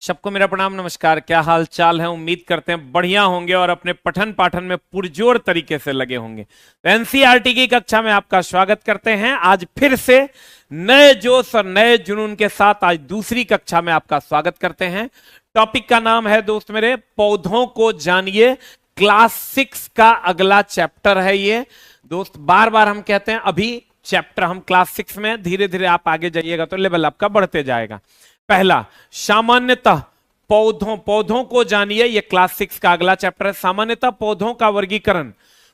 सबको मेरा प्रणाम नमस्कार। क्या हाल चाल है? उम्मीद करते हैं बढ़िया होंगे और अपने पठन पाठन में पुरजोर तरीके से लगे होंगे। तो एनसीईआरटी की कक्षा में आपका स्वागत करते हैं। आज फिर से नए जोश और नए जुनून के साथ आज दूसरी कक्षा में आपका स्वागत करते हैं। टॉपिक का नाम है दोस्त मेरे, पौधों को जानिए। क्लास 6 का अगला चैप्टर है ये। दोस्त बार बार हम कहते हैं अभी चैप्टर हम क्लास 6 में, धीरे धीरे आप आगे जाइएगा तो लेवल आपका बढ़ते जाएगा। पहला, सामान्यतः पौधों को जानिए। यह क्लास 6 का अगला चैप्टर है। सामान्यतः पौधों का वर्गीकरण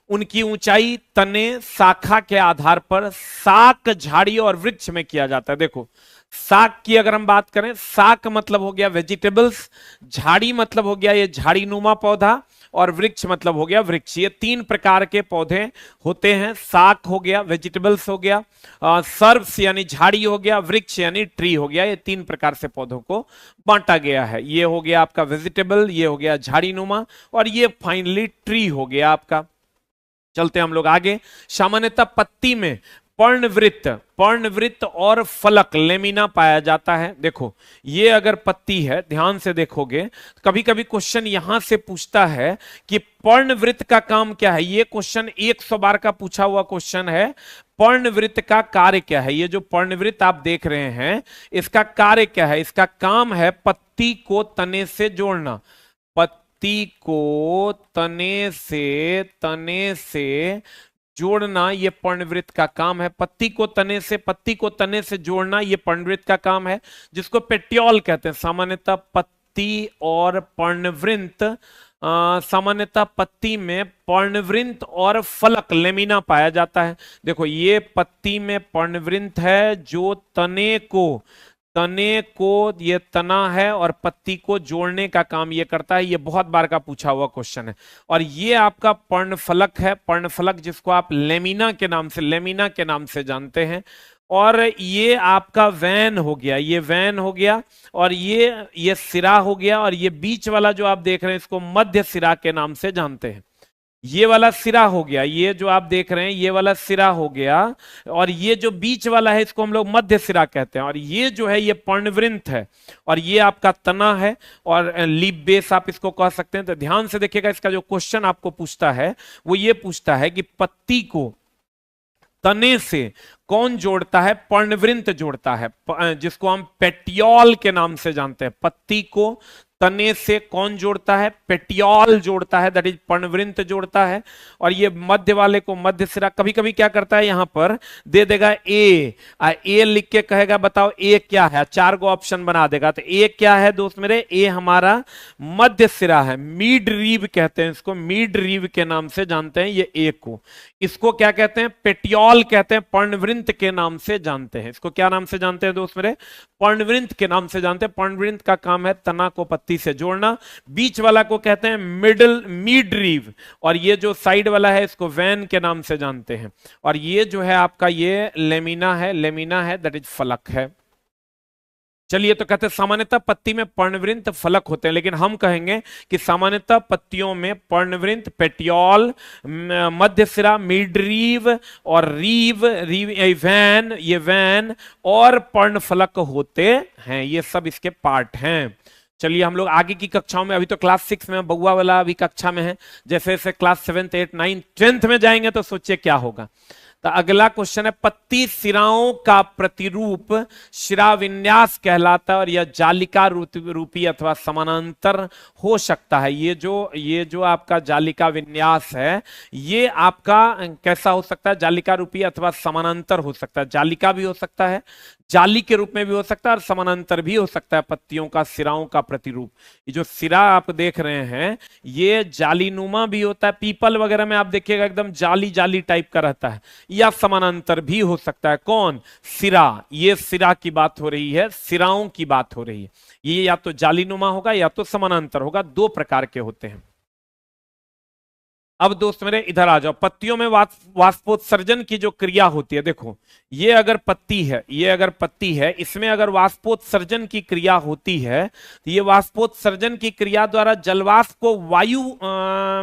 उनकी ऊंचाई, तने, शाखा के आधार पर शाक, झाड़ी और वृक्ष में किया जाता है। देखो, शाक की अगर हम बात करें, शाक मतलब हो गया वेजिटेबल्स, झाड़ी मतलब हो गया ये झाड़ीनुमा पौधा, और वृक्ष मतलब हो गया वृक्ष। ये तीन प्रकार के पौधे होते हैं। शाक हो गया, वेजिटेबल्स हो गया, सर्ब्स यानी झाड़ी हो गया, वृक्ष यानी ट्री हो गया। ये तीन प्रकार से पौधों को बांटा गया है। ये हो गया आपका वेजिटेबल, ये हो गया झाड़ीनुमा, और ये फाइनली ट्री हो गया आपका। चलते हम लोग आगे। सामान्यतः पत्ती में पर्णवृत्त और फलक लेमिना पाया जाता है। देखो, ये अगर पत्ती है, ध्यान से देखोगे, कभी कभी क्वेश्चन यहां से पूछता है कि पर्णवृत्त का काम क्या है। ये क्वेश्चन 100 बार का पूछा हुआ क्वेश्चन है। पर्णवृत्त का कार्य क्या है? ये जो पर्णवृत्त आप देख रहे हैं, इसका कार्य क्या है? इसका काम है पत्ती को तने से जोड़ना। पत्ती को तने से जोड़ना ये पर्णवृत्त का काम है। पत्ती को तने से जोड़ना ये पर्णवृत्त का काम है, जिसको पेट्योल कहते हैं। सामान्यतः पत्ती और पर्णवृत्त, सामान्यतः पत्ती में पर्णवृत्त और फलक लेमिना पाया जाता है। देखो, ये पत्ती में पर्णवृत्त है जो तने को ये तना है और पत्ती को जोड़ने का काम ये करता है। ये बहुत बार का पूछा हुआ क्वेश्चन है। और ये आपका पर्णफलक है, पर्णफलक जिसको आप लेमिना के नाम से जानते हैं। और ये आपका वैन हो गया, ये वैन हो गया, और ये सिरा हो गया, और ये बीच वाला जो आप देख रहे हैं इसको मध्य सिरा के नाम से जानते हैं। ये वाला सिरा हो गया, ये जो आप देख रहे हैं ये वाला सिरा हो गया, और ये जो बीच वाला है इसको हम लोग मध्य सिरा कहते हैं। और ये जो है ये पर्णवृत्त है, और ये आपका तना है, और लीफ बेस आप इसको कह सकते हैं। तो ध्यान से देखिएगा, इसका जो क्वेश्चन आपको पूछता है वो ये पूछता है कि पत्ती को तने से कौन जोड़ता है? पर्णवृत्त जोड़ता है, जिसको हम पेटियोल के नाम से जानते हैं। पत्ती को तने से कौन जोड़ता है? पेटियोल जोड़ता है, दैट इज पर्णवृत्त जोड़ता है। और ये मध्य वाले को मध्य सिरा, कभी कभी क्या करता है यहां पर दे देगा ए लिख के कहेगा बताओ ए क्या है, 4 गो ऑप्शन बना देगा। तो ए क्या है दोस्त मेरे? ए हमारा मध्य सिरा है, मिड रीव कहते हैं इसको, मिड रीव के नाम से जानते हैं ये ए को। इसको क्या कहते हैं? पेटियोल कहते हैं, पर्णवृत्त के नाम से जानते हैं। इसको क्या नाम से जानते हैं दोस्त मेरे? पर्णवृत्त के नाम से जानते हैं। पर्णवृत्त का काम है तना को पत्ती से जोड़ना। बीच वाला को कहते हैं मिड रीव, और ये जो साइड वाला है इसको वैन के नाम से जानते हैं। और ये जो है आपका ये लेमिना है, दैट इज फलक है। चलिए, तो कहते हैं सामान्यतः पत्ती में पर्णवृत्त फलक होते हैं, लेकिन हम कहेंगे कि सामान्यतः पत्तियों में पर्णवृत्त, पेटियोल, मध्य सिरा, मिड रीव और रीव वैन, ये वैन और पर्णफलक होते हैं। ये सब इसके पार्ट हैं। चलिए, हम लोग आगे की कक्षाओं में, अभी तो क्लास 6 में, बउआ वाला अभी कक्षा में है, जैसे जैसे क्लास 7, 8, 9, 10th में जाएंगे तो सोचिए क्या होगा। तो अगला क्वेश्चन है, पत्ती सिराओं का प्रतिरूप शिरा विन्यास कहलाता है, और यह जालिका रूपी अथवा समानांतर हो सकता है। ये जो आपका जालिका विन्यास है, ये आपका कैसा हो सकता है? जालिका रूपी अथवा समानांतर हो सकता है। जालिका भी हो सकता है, जाली के रूप में भी हो सकता है, और समानांतर भी हो सकता है। पत्तियों का सिराओं का प्रतिरूप, ये जो सिरा आप देख रहे हैं ये जालीनुमा भी होता है। पीपल वगैरह में आप देखिएगा एकदम जाली टाइप का रहता है, या समानांतर भी हो सकता है। कौन? सिरा। ये सिरा की बात हो रही है, सिराओं की बात हो रही है। ये या तो जालीनुमा होगा या तो समानांतर होगा, 2 प्रकार के होते हैं। अब दोस्त मेरे इधर आ जाओ। पत्तियों में वाष्पोत्सर्जन की जो क्रिया होती है, देखो ये अगर पत्ती है, इसमें अगर वाष्पोत्सर्जन की क्रिया होती है तो ये वाष्पोत्सर्जन की क्रिया द्वारा जलवाष्प को वायु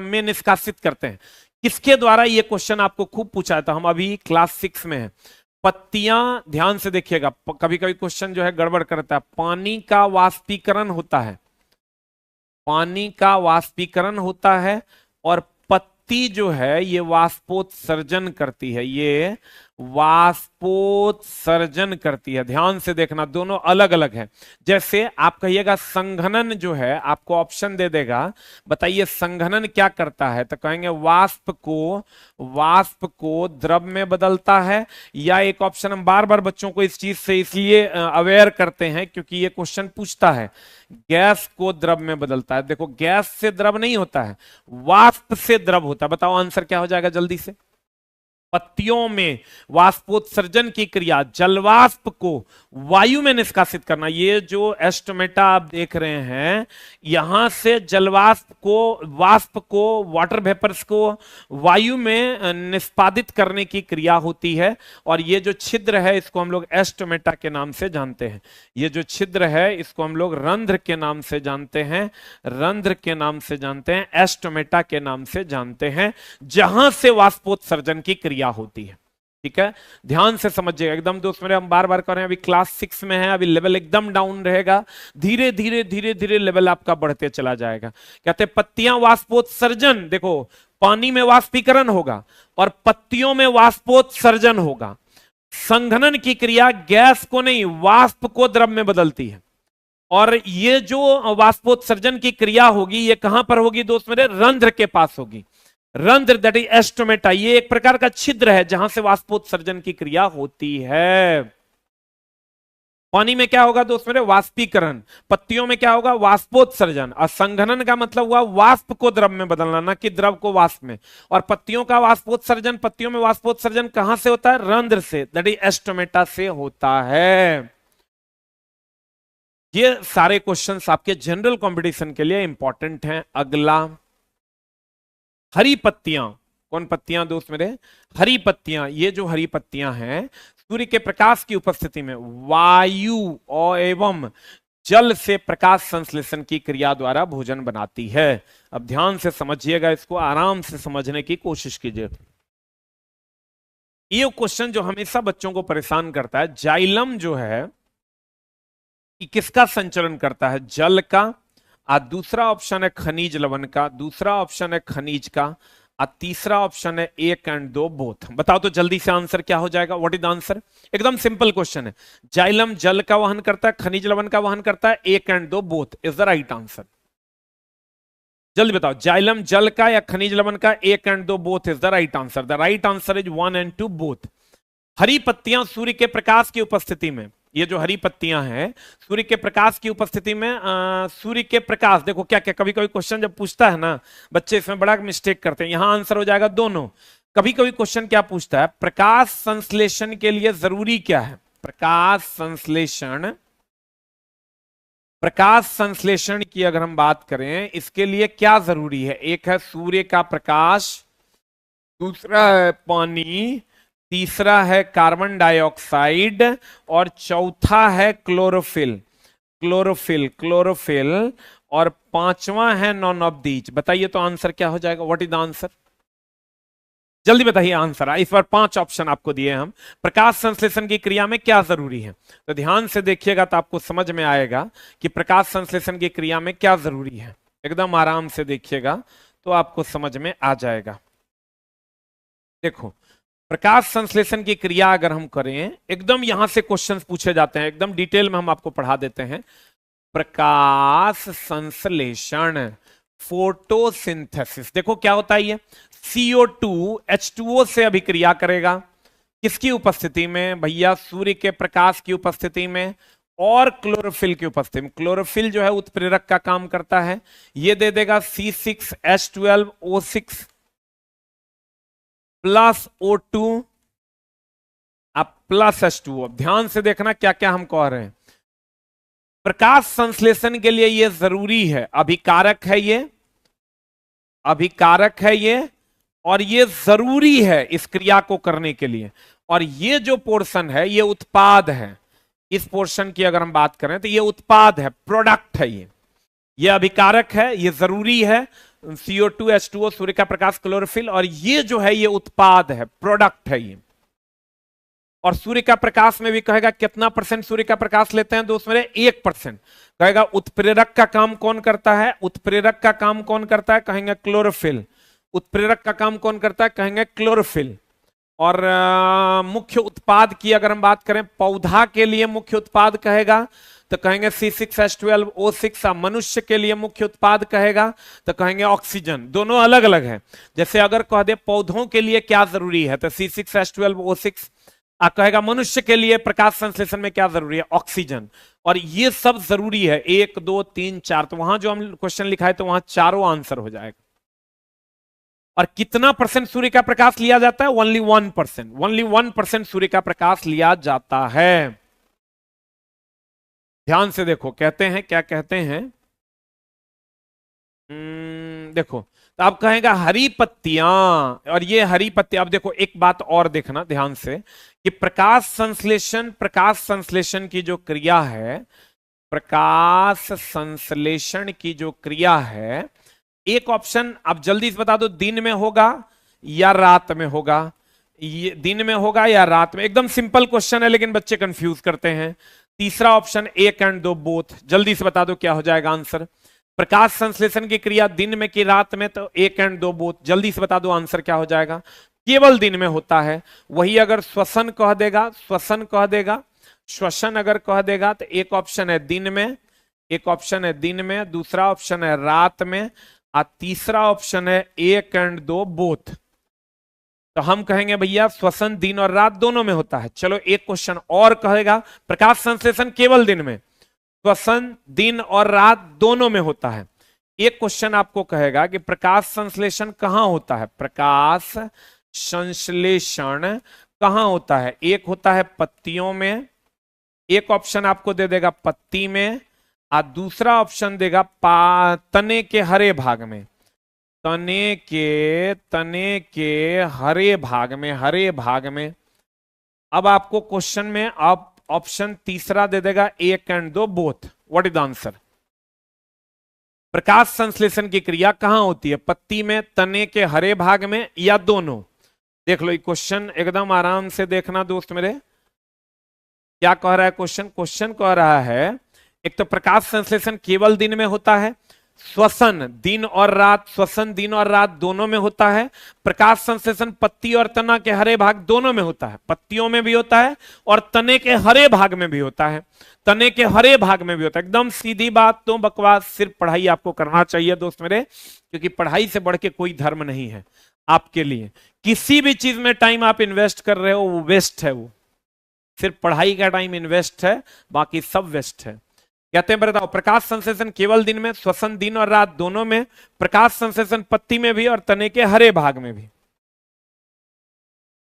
में निष्कासित करते हैं। किसके द्वारा? ये क्वेश्चन आपको खूब पूछा था, हम अभी क्लास 6 में हैं। पत्तियां, ध्यान से देखिएगा, कभी कभी क्वेश्चन जो है गड़बड़ करता है। पानी का वाष्पीकरण होता है, पानी का वाष्पीकरण होता है और पत्ती जो है ये वाष्पोत्सर्जन करती है, ये वाष्पोत्सर्जन करती है। ध्यान से देखना, दोनों अलग अलग है। जैसे आप कहिएगा संघनन जो है, आपको ऑप्शन दे देगा, बताइए संघनन क्या करता है, तो कहेंगे वाष्प को द्रव में बदलता है। या एक ऑप्शन, हम बार बार बच्चों को इस चीज से इसलिए अवेयर करते हैं क्योंकि ये क्वेश्चन पूछता है, गैस को द्रव में बदलता है। देखो गैस से द्रव नहीं होता है, वाष्प से द्रव होता है। बताओ आंसर क्या हो जाएगा जल्दी से। पत्तियों में वाष्पोत्सर्जन की क्रिया, जलवाष्प को वायु में निष्कासित करना। ये जो एस्टोमेटा आप देख रहे हैं, यहां से जलवाष्प को, वाष्प को, वाटर वेपर्स को वायु में निष्पादित करने की क्रिया होती है। और ये जो छिद्र है इसको हम लोग एस्टोमेटा के नाम से जानते हैं। ये जो छिद्र है इसको हम लोग रंध्र के नाम से जानते हैं, रंध्र के नाम से जानते हैं, एस्टोमेटा के नाम से जानते हैं, जहां से वाष्पोत्सर्जन की क्रिया होती है। ठीक है, ध्यान से समझिएगा एकदम दोस्त मेरे। हम बार बार कर रहे हैं, अभी क्लास 6 में है, अभी लेवल एकदम डाउन रहेगा, धीरे धीरे धीरे धीरे लेवल आपका बढ़ते चला जाएगा। कहते हैं पत्तियां वाष्पोत्सर्जन, देखो पानी में वाष्पीकरण होगा और पत्तियों में वाष्पोत्सर्जन होगा। संघनन की क्रिया गैस को नहीं, वाष्प को द्रव में बदलती है। और ये जो वाष्पोत्सर्जन की क्रिया होगी ये कहां पर होगी दोस्त मेरे, रंध्र के पास होगी। रंध्र दैट इज एस्टोमेटा, ये एक प्रकार का छिद्र है जहां से वाष्पोत्सर्जन की क्रिया होती है। पानी में क्या होगा दोस्त मेरे, वाष्पीकरण। पत्तियों में क्या होगा, वाष्पोत्सर्जन। और संघनन का मतलब हुआ वाष्प को द्रव में बदलना, ना कि द्रव को वाष्प में। और पत्तियों का वाष्पोत्सर्जन, पत्तियों में वाष्पोत्सर्जन कहां से होता है, रंध्र से, दैट इज एस्टोमेटा से होता है। ये सारे क्वेश्चंस आपके जनरल कंपटीशन के लिए इंपॉर्टेंट हैं। अगला, हरी पत्तियां। कौन पत्तियां दोस्त मेरे, हरी पत्तियां। ये जो हरी पत्तियां हैं सूर्य के प्रकाश की उपस्थिति में वायु और एवं जल से प्रकाश संश्लेषण की क्रिया द्वारा भोजन बनाती है। अब ध्यान से समझिएगा, इसको आराम से समझने की कोशिश कीजिए। ये क्वेश्चन जो हमेशा बच्चों को परेशान करता है, जाइलम जो है कि किसका संचरण करता है, जल का। और दूसरा ऑप्शन है खनिज लवण का, दूसरा ऑप्शन है खनिज का, और तीसरा ऑप्शन है 1 और 2 बोथ। बताओ तो जल्दी से आंसर क्या हो जाएगा, व्हाट इज द आंसर। एकदम सिंपल क्वेश्चन है, जाइलम जल का वहन करता है, खनिज लवण का वहन करता है, 1 और 2 both is the right answer. जल्दी बताओ, जाइलम जल का या खनिज लवण का, 1 और 2 both is the right answer. The right answer is 1 और 2 बोथ। हरी पत्तियां सूर्य के प्रकाश की उपस्थिति में, ये जो हरी पत्तियां हैं सूर्य के प्रकाश की उपस्थिति में, सूर्य के प्रकाश, देखो क्या क्या, कभी कभी क्वेश्चन जब पूछता है ना बच्चे इसमें बड़ा मिस्टेक करते हैं। यहां आंसर हो जाएगा दोनों। कभी कभी क्वेश्चन क्या पूछता है, प्रकाश संश्लेषण के लिए जरूरी क्या है, प्रकाश संश्लेषण, प्रकाश संश्लेषण की अगर हम बात करें इसके लिए क्या जरूरी है। एक है सूर्य का प्रकाश, दूसरा है पानी, तीसरा है कार्बन डाइऑक्साइड, और चौथा है क्लोरोफिल, क्लोरोफिल, क्लोरोफिल, और पांचवा है नॉन ऑफ दीज। बताइए तो आंसर क्या हो जाएगा, व्हाट इज द आंसर। जल्दी बताइए आंसर। इस बार 5 ऑप्शन आपको दिए हम, प्रकाश संश्लेषण की क्रिया में क्या जरूरी है। तो ध्यान से देखिएगा तो आपको समझ में आएगा कि प्रकाश संश्लेषण की क्रिया में क्या जरूरी है। एकदम आराम से देखिएगा तो आपको समझ में आ जाएगा। देखो, प्रकाश संश्लेषण की क्रिया अगर हम करें, एकदम यहां से क्वेश्चंस पूछे जाते हैं, एकदम डिटेल में हम आपको पढ़ा देते हैं। प्रकाश संश्लेषण, फोटोसिंथेसिस, देखो क्या होता है ये, CO2 H2O से अभिक्रिया करेगा, किसकी उपस्थिति में भैया, सूर्य के प्रकाश की उपस्थिति में और क्लोरोफिल की उपस्थिति में। क्लोरोफिल जो है उत्प्रेरक का काम करता है, ये दे देगा C6H12O6 प्लस O2 अब प्लस H2O। ध्यान से देखना क्या क्या हम कह रहे हैं। प्रकाश संश्लेषण के लिए ये जरूरी है, अभिकारक है ये, अभिकारक है ये, और ये जरूरी है इस क्रिया को करने के लिए। और ये जो पोर्शन है ये उत्पाद है, इस पोर्शन की अगर हम बात करें तो ये उत्पाद है, प्रोडक्ट है ये अभिकारक है, ये जरूरी है, CO2 H2O सूर्य का प्रकाश क्लोरोफिल, और ये जो है ये उत्पाद है, प्रोडक्ट है ये। और सूर्य का प्रकाश में भी कहेगा कितना परसेंट सूर्य का प्रकाश लेते हैं दोस्त मेरे, 1%। कहेगा उत्प्रेरक का काम कौन करता है, उत्प्रेरक का काम कौन करता है, कहेंगे क्लोरोफिल। उत्प्रेरक का काम कौन करता है, कहेंगे क्लोरोफिल। और मुख्य उत्पाद की अगर हम बात करें, पौधा के लिए मुख्य उत्पाद कहेगा तो कहेंगे C6H12O6। मनुष्य के लिए मुख्य उत्पाद कहेगा तो कहेंगे ऑक्सीजन। दोनों अलग अलग है। जैसे अगर कह दे पौधों के लिए क्या जरूरी है तो C6H12O6, कहेगा मनुष्य के लिए प्रकाश संश्लेषण में क्या जरूरी है, ऑक्सीजन। और ये सब जरूरी है, 1 2 3 4, तो वहां जो हम क्वेश्चन लिखा है तो वहां चारों आंसर हो जाएगा। और कितना परसेंट सूर्य का प्रकाश लिया जाता है, ओनली 1%। ओनली 1% सूर्य का प्रकाश लिया जाता है। ध्यान से देखो, कहते हैं क्या कहते हैं, देखो तो आप कहेगा हरी पत्तियां, और ये हरी पत्ती। अब देखो एक बात और देखना ध्यान से कि प्रकाश संश्लेषण की जो क्रिया है, प्रकाश संश्लेषण की जो क्रिया है, एक ऑप्शन आप जल्दी से बता दो, दिन में होगा या रात में होगा। ये दिन में होगा या रात में, एकदम सिंपल क्वेश्चन है लेकिन बच्चे कंफ्यूज करते हैं। तीसरा ऑप्शन 1 और 2 बोथ, जल्दी से बता दो क्या हो जाएगा आंसर। प्रकाश संश्लेषण की क्रिया दिन में कि रात में, तो 1 और 2 बोथ, जल्दी से बता दो आंसर क्या हो जाएगा। केवल दिन में होता है। वही अगर श्वसन कह देगा, श्वसन कह देगा, श्वसन अगर कह देगा तो एक ऑप्शन है दिन में, एक ऑप्शन है दिन में, दूसरा ऑप्शन है रात में, और तीसरा ऑप्शन है 1 और 2 बोथ। तो हम कहेंगे भैया श्वसन दिन और रात दोनों में होता है। चलो एक क्वेश्चन और कहेगा, प्रकाश संश्लेषण केवल दिन में, श्वसन दिन और रात दोनों में होता है। एक क्वेश्चन आपको कहेगा कि प्रकाश संश्लेषण कहां होता है, प्रकाश संश्लेषण कहां होता है। एक होता है पत्तियों में, एक ऑप्शन आपको दे देगा पत्ती में, और दूसरा ऑप्शन देगा तने के हरे भाग में, तने के हरे भाग में, हरे भाग में। अब आपको क्वेश्चन में आप ऑप्शन तीसरा दे देगा 1 और 2 both. What is the answer. प्रकाश संश्लेषण की क्रिया कहां होती है, पत्ती में, तने के हरे भाग में, या दोनों। देख लो ये क्वेश्चन एकदम आराम से देखना दोस्त मेरे, क्या कह रहा है क्वेश्चन। क्वेश्चन कह रहा है एक तो प्रकाश संश्लेषण केवल दिन में होता है, श्वसन दिन और रात, श्वसन दिन और रात दोनों में होता है। प्रकाश संश्लेषण पत्ती और तना के हरे भाग दोनों में होता है, पत्तियों में भी होता है और तने के हरे भाग में भी होता है, तने के हरे भाग में भी होता है। एकदम सीधी बात, तो बकवास, सिर्फ पढ़ाई आपको करना चाहिए दोस्त मेरे, क्योंकि पढ़ाई से बढ़ के कोई धर्म नहीं है आपके लिए। किसी भी चीज में टाइम आप इन्वेस्ट कर रहे हो वो वेस्ट है, वो सिर्फ पढ़ाई का टाइम इन्वेस्ट है, बाकी सब वेस्ट है। कहते हैं बताओ, प्रकाश संश्लेषण केवल दिन में, श्वसन दिन और रात दोनों में, प्रकाश संश्लेषण पत्ती में भी और तने के हरे भाग में भी।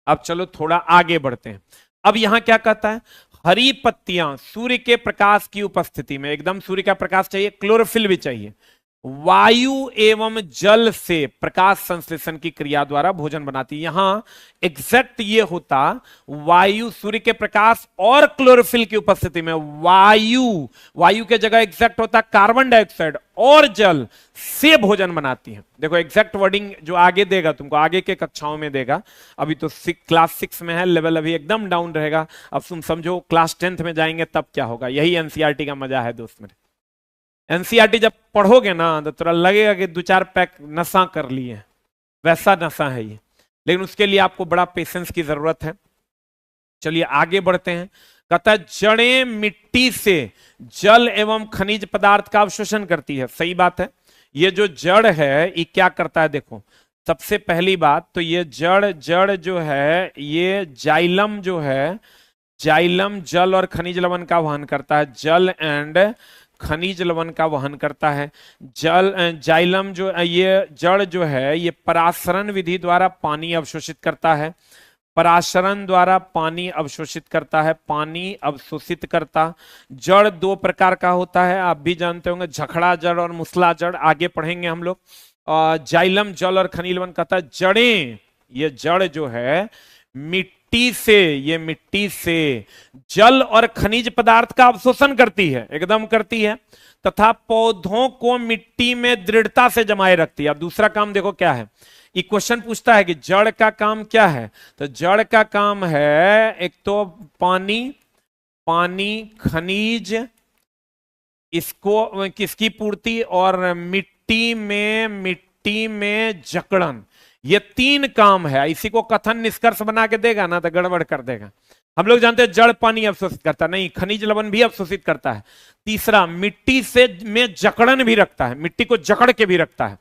अब चलो थोड़ा आगे बढ़ते हैं। अब यहां क्या कहता है, हरी पत्तियां सूर्य के प्रकाश की उपस्थिति में, एकदम सूर्य का प्रकाश चाहिए, क्लोरोफिल भी चाहिए, वायु एवं जल से प्रकाश संश्लेषण की क्रिया द्वारा भोजन बनाती है। यहां एग्जैक्ट ये होता, वायु, सूर्य के प्रकाश और क्लोरोफिल की उपस्थिति में वायु के जगह एग्जैक्ट होता कार्बन डाइऑक्साइड और जल से भोजन बनाती है। देखो एग्जैक्ट वर्डिंग जो आगे देगा तुमको, आगे के कक्षाओं में देगा। अभी तो क्लास 6 में है, लेवल अभी एकदम डाउन रहेगा। अब तुम समझो क्लास 10th में जाएंगे तब क्या होगा। यही एनसीईआरटी का मजा है दोस्त मेरे। एनसीईआरटी जब पढ़ोगे ना तो थोड़ा लगेगा कि 2-4 पैक नशा कर लिए, वैसा नशा है ये, लेकिन उसके लिए आपको बड़ा पेशेंस की जरूरत है। चलिए आगे बढ़ते हैं। कहता है जड़ें मिट्टी से जल एवं खनिज पदार्थ का अवशोषण करती है। सही बात है। ये जो जड़ है ये क्या करता है, देखो सबसे पहली बात तो ये जड़ जो है, ये जाइलम जो है, जाइलम जल और खनिज लवण का वहन करता है, जल एंड खनिज लवण का वहन करता है। जाइलम जो ये जड़ जो है, ये परासरण विधि द्वारा पानी अवशोषित करता है, पराशरण द्वारा पानी अवशोषित करता है, पानी अवशोषित करता। जड़ 2 प्रकार का होता है, आप भी जानते होंगे, झखड़ा जड़ और मुसला जड़, आगे पढ़ेंगे हम लोग। जाइलम जल और खनिज लवण कहता है जड़ें, ये जड़ जो है मिट्टी से जल और खनिज पदार्थ का अवशोषण करती है, एकदम करती है, तथा पौधों को मिट्टी में दृढ़ता से जमाए रखती है। अब दूसरा काम देखो क्या है, ये क्वेश्चन पूछता है कि जड़ का काम क्या है, तो जड़ का काम है एक तो पानी खनिज इसको किसकी पूर्ति, और मिट्टी में जकड़न, ये तीन काम है। इसी को कथन निष्कर्ष बना के देगा ना तो गड़बड़ कर देगा। हम लोग जानते हैं जड़ पानी अवशोषित करता नहीं, खनिज लवण भी अवशोषित करता है। तीसरा मिट्टी से में जकड़न भी रखता है, मिट्टी को जकड़ के भी रखता है।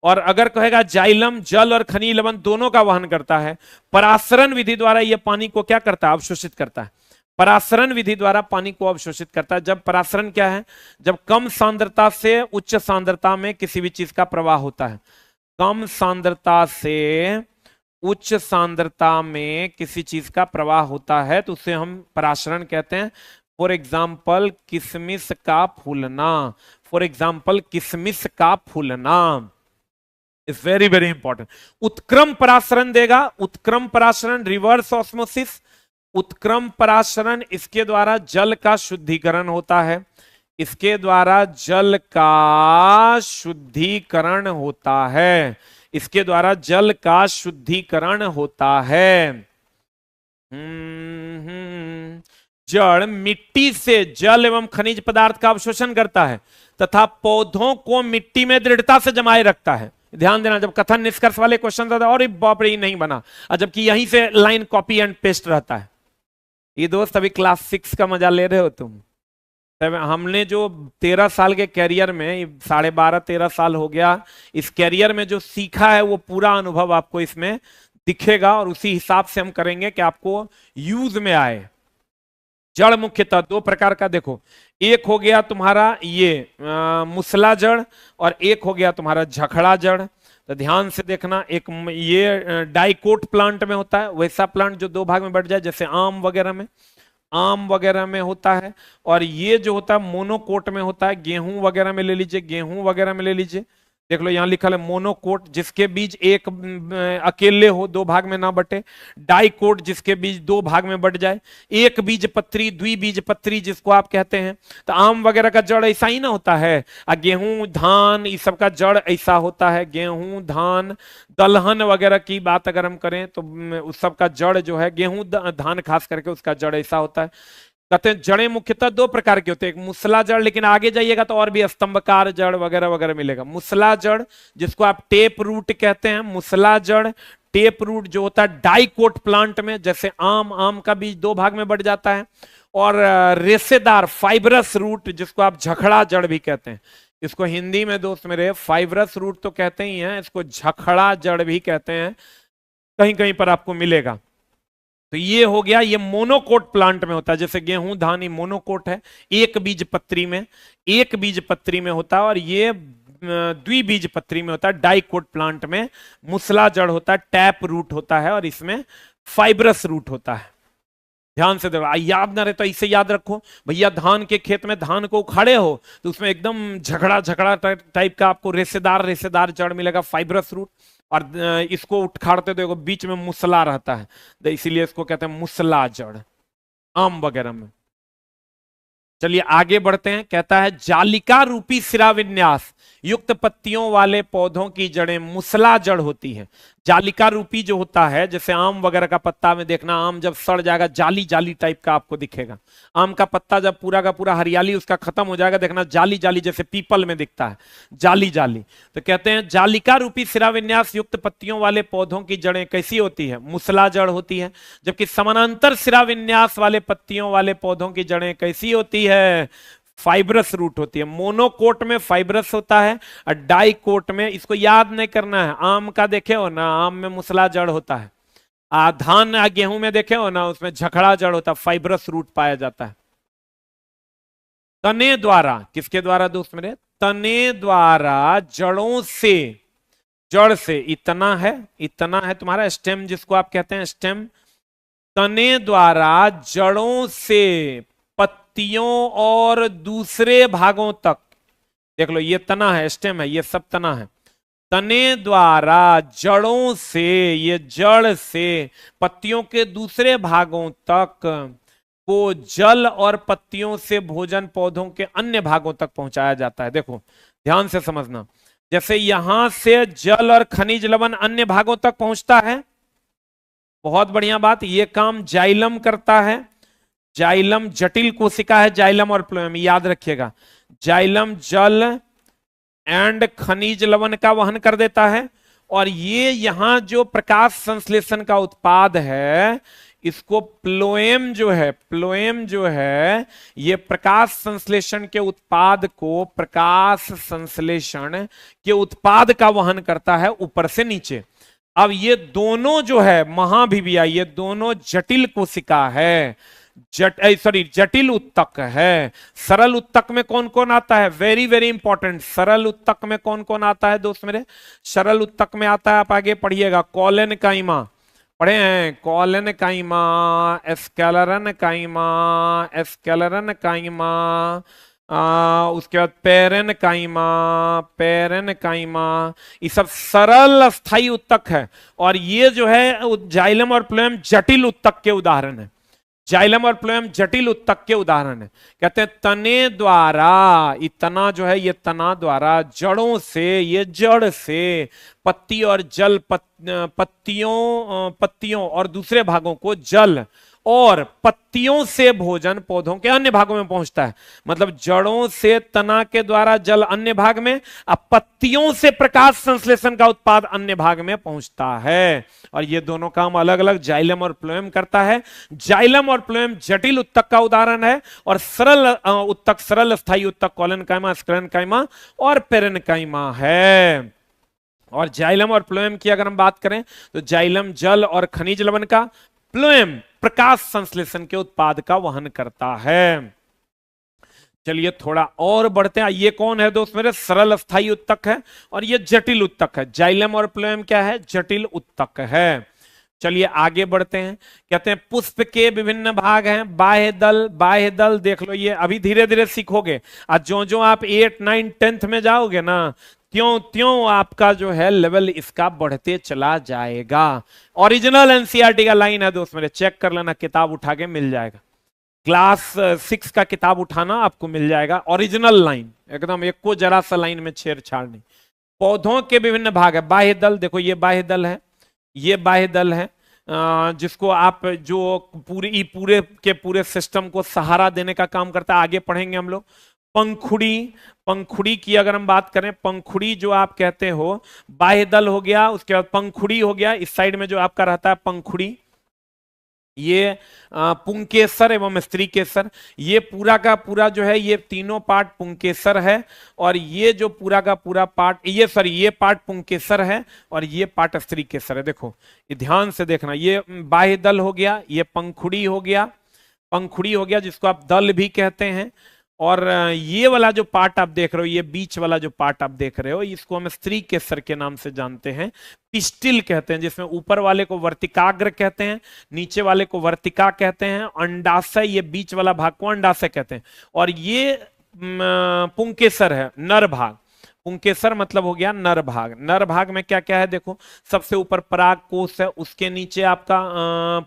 और अगर कहेगा जाइलम जल और खनिज लवण दोनों का वहन करता है। परासरण विधि द्वारा यह पानी को क्या करता है, अवशोषित करता है। परासरण विधि द्वारा पानी को अवशोषित करता है। जब परासरण क्या है, जब कम सांद्रता से उच्च सांद्रता में किसी भी चीज का प्रवाह होता है, कम सांद्रता से उच्च सांद्रता में किसी चीज का प्रवाह होता है तो उसे हम परासरण कहते हैं। फॉर एग्जाम्पल किशमिश का फूलना, फॉर एग्जाम्पल किशमिश का फूलना इज वेरी वेरी इंपॉर्टेंट। उत्क्रम परासरण देगा, उत्क्रम परासरण रिवर्स ऑस्मोसिस, उत्क्रम परासरण, इसके द्वारा जल का शुद्धिकरण होता है, इसके द्वारा जल का शुद्धिकरण होता है, इसके द्वारा जल का शुद्धिकरण होता है। जड़ मिट्टी से जल एवं खनिज पदार्थ का अवशोषण करता है तथा पौधों को मिट्टी में दृढ़ता से जमाए रखता है। ध्यान देना, जब कथन निष्कर्ष वाले क्वेश्चन रहता है और बाप रे नहीं बना, जबकि यहीं से लाइन कॉपी एंड पेस्ट रहता है। ये दोस्त अभी क्लास 6 का मजा ले रहे हो तुम। हमने जो 13 साल के कैरियर में, 12.5-13 साल हो गया, इस कैरियर में जो सीखा है वो पूरा अनुभव आपको इसमें दिखेगा और उसी हिसाब से हम करेंगे कि आपको यूज में आए। जड़ मुख्यतः दो प्रकार का देखो, एक हो गया तुम्हारा ये मुसला जड़ और एक हो गया तुम्हारा झखड़ा जड़। तो ध्यान से देखना, एक ये डाइकोट प्लांट में होता है, वैसा प्लांट जो दो भाग में बढ़ जाए, जैसे आम वगैरह में होता है। और ये जो होता है मोनोकोट में होता है, गेहूं वगैरह में ले लीजिए, गेहूं वगैरह में ले लीजिए। देख लो यहां लिखा है मोनोकोट, जिसके बीज एक अकेले हो, दो भाग में ना बटे। डाइकोट, जिसके बीज दो भाग में बट जाए। एक बीज पत्री, द्विबीज पत्री जिसको आप कहते हैं। तो आम वगैरह का जड़ ऐसा ही ना होता है, गेहूं धान इस सब का जड़ ऐसा होता है। गेहूं धान दलहन वगैरह की बात अगर हम करें तो उस सब का जड़ जो है, गेहूं धान खास करके उसका जड़ ऐसा होता है। कहते हैं जड़ें मुख्यतः दो प्रकार की होती है, एक मुसला जड़, लेकिन आगे जाइएगा तो और भी स्तंभकार जड़ वगैरह वगैरह मिलेगा। मुसला जड़ जिसको आप टेप रूट कहते हैं, मुसला जड़ टेप रूट जो होता है डाइकोट प्लांट में, जैसे आम का बीज दो भाग में बढ़ जाता है। और रेशेदार फाइब्रस रूट जिसको आप झखड़ा जड़ भी कहते हैं, इसको हिंदी में दोस्त मेरे फाइब्रस रूट तो कहते ही हैं, इसको झखड़ा जड़ भी कहते हैं, कहीं कहीं पर आपको मिलेगा। तो ये हो गया, ये मोनोकोट प्लांट में होता है, जैसे गेहूं धान, ये मोनोकोट है, एक बीज पत्री में होता है। और ये द्विबीज पत्री में होता है, डाइकोट प्लांट में मुसला जड़ होता है, टैप रूट होता है, और इसमें फाइब्रस रूट होता है। ध्यान से देखो, याद ना रहे तो इसे याद रखो भैया, धान के खेत में धान को उखाड़े हो तो उसमें एकदम झगड़ा टाइप का आपको रेशेदार जड़ मिलेगा, फाइब्रस रूट। और इसको उखाड़ते देखो बीच में मुसला रहता है, तो इसीलिए इसको कहते हैं मुसला जड़ आम वगैरह में। चलिए आगे बढ़ते हैं, कहता है जालिका रूपी शिराविन्यास युक्त पत्तियों वाले पौधों की जड़ें मुसला जड़ होती है। जालिका रूपी जो होता है, जैसे आम वगैरह का पत्ता में देखना, आम जब सड़ जाएगा जाली टाइप का आपको दिखेगा। आम का पत्ता जब पूरा का पूरा हरियाली उसका खत्म हो जाएगा, देखना जाली जैसे पीपल में दिखता है, जाली। तो कहते हैं जालिका रूपी शिराविन्यास युक्त पत्तियों वाले पौधों की जड़ें कैसी होती है, मुसला जड़ होती है। जबकि समानांतर शिराविन्यास वाले पत्तियों वाले पौधों की जड़ें कैसी होती है, फाइब्रस रूट होती है। मोनोकोट में फाइब्रस होता है और डाइकोट में, इसको याद नहीं करना है, आम का देखे हो ना, आम में मुसला जड़ होता है। धान गेहूं में देखे हो ना, उसमें झखड़ा जड़ होता है, फाइब्रस रूट पाया जाता है। तने द्वारा, किसके द्वारा दोस्त मेरे, तने द्वारा जड़ से इतना है तुम्हारा स्टेम, जिसको आप कहते हैं स्टेम। तने द्वारा जड़ों से पत्तियों और दूसरे भागों तक, देख लो ये तना है, स्टेम है, ये सब तना है। तने द्वारा जड़ों से, ये जड़ से पत्तियों के दूसरे भागों तक को जल और पत्तियों से भोजन पौधों के अन्य भागों तक पहुंचाया जाता है। देखो ध्यान से समझना, जैसे यहां से जल और खनिज लवण अन्य भागों तक पहुंचता है, बहुत बढ़िया बात, ये काम जाइलम करता है। जाइलम जटिल कोशिका है, जाइलम और फ्लोएम, याद रखिएगा। जाइलम जल एंड खनिज लवण का वहन कर देता है, और ये यहां जो प्रकाश संश्लेषण का उत्पाद है, इसको प्लोएम जो है, प्लोएम जो है, ये प्रकाश संश्लेषण के उत्पाद को, प्रकाश संश्लेषण के उत्पाद का वहन करता है ऊपर से नीचे। अब ये दोनों जो है महाभिविया, ये दोनों जटिल कोशिका है, जटिल उत्तक है। सरल उत्तक में कौन कौन आता है, वेरी वेरी इंपॉर्टेंट, सरल उत्तक में कौन कौन आता है दोस्त मेरे? सरल उत्तक में आता है, आप आगे पढ़िएगा, कॉलन काइमा पढ़े हैं, कॉलन काइमा, एस्केलरन काइमा, एस्केलरन काइमा, उसके बाद पेरेन काइमा, पेरेन काइमा, ये सब सरल स्थायी उत्तक है। और ये जो है जाइलम और फ्लोएम जटिल उत्तक के उदाहरण है। जाइलम और फ्लोएम जटिल उत्तक के उदाहरण है। कहते हैं तने द्वारा, ये तना जो है, ये तना द्वारा जड़ों से, ये जड़ से पत्ती और जल, पत्तियों और दूसरे भागों को जल और पत्तियों से भोजन पौधों के अन्य भागों में पहुंचता है। मतलब जड़ों से तना के द्वारा जल अन्य भाग में, अब पत्तियों से प्रकाश संश्लेषण का उत्पाद अन्य भाग में पहुंचता है। और ये दोनों काम अलग अलग जाइलम और फ्लोएम करता है। जाइलम और फ्लोएम जटिल उत्तक का उदाहरण है, और सरल उत्तक, सरल स्थायी उत्तक कॉलन काइमा, स्क्लेरन काइमा और पेरेन काइमा है। और जाइलम और फ्लोएम की अगर हम बात करें तो जाइलम जल और खनिज लवण का, फ्लोएम प्रकाश संश्लेषण के उत्पाद का वहन करता है। चलिए थोड़ा और बढ़ते हैं। ये कौन है दोस्त मेरे? सरल अस्थायी उत्तक है, और ये जटिल उत्तक है। जाइलम और फ्लोएम क्या है? जटिल उत्तक है। चलिए आगे बढ़ते हैं। कहते हैं पुष्प के विभिन्न भाग हैं, बाह्य दल, बाह्य दल देख लो, ये अभी धीरे धीरे सीखोगे। आज जो जो आप 8, 9, 10th में जाओगे ना, त्यों त्यों आपका जो है लेवल इसका बढ़ते चला जाएगा। ओरिजिनल एनसीईआरटी का लाइन है दोस्त मेरे, चेक कर लेना, किताब उठा के मिल जाएगा। क्लास 6 का किताब उठाना, आपको मिल जाएगा ओरिजिनल लाइन, एकदम एक को जरा सा लाइन में छेड़छाड़ नहीं। पौधों के विभिन्न भाग है, बाह्य दल, देखो ये बाह्य दल है, ये बाह्य दल है, जिसको आप जो पूरे के पूरे सिस्टम को सहारा देने का काम करता है। आगे पढ़ेंगे हम लोग। पंखुड़ी, पंखुड़ी की अगर हम बात करें, पंखुड़ी जो आप कहते हो बाह्य दल हो गया, उसके बाद पंखुड़ी हो गया, इस साइड में जो आपका रहता है पंखुड़ी, ये पुंकेसर एवं स्त्री केसर, ये पूरा का पूरा जो है, ये तीनों पार्ट पुंकेसर है, और ये जो पूरा का पूरा पार्ट, ये पार्ट पुंकेसर है, और ये पार्ट स्त्री केसर है। देखो ये ध्यान से देखना, ये बाह्य दल हो गया, ये पंखुड़ी हो गया, पंखुड़ी हो गया जिसको आप दल भी कहते हैं। और ये वाला जो पार्ट आप देख रहे हो, ये बीच वाला जो पार्ट आप देख रहे हो, इसको हम स्त्री केसर के नाम से जानते हैं, पिस्टिल कहते हैं, जिसमें ऊपर वाले को वर्तिकाग्र कहते हैं, नीचे वाले को वर्तिका कहते हैं, अंडाशय, ये बीच वाला भाग को अंडाशय कहते हैं, और ये पुंकेसर है, नर भाग। पुंकेसर मतलब हो गया नर भाग। नर भाग में क्या क्या है देखो, सबसे ऊपर पराग कोश है, उसके नीचे आपका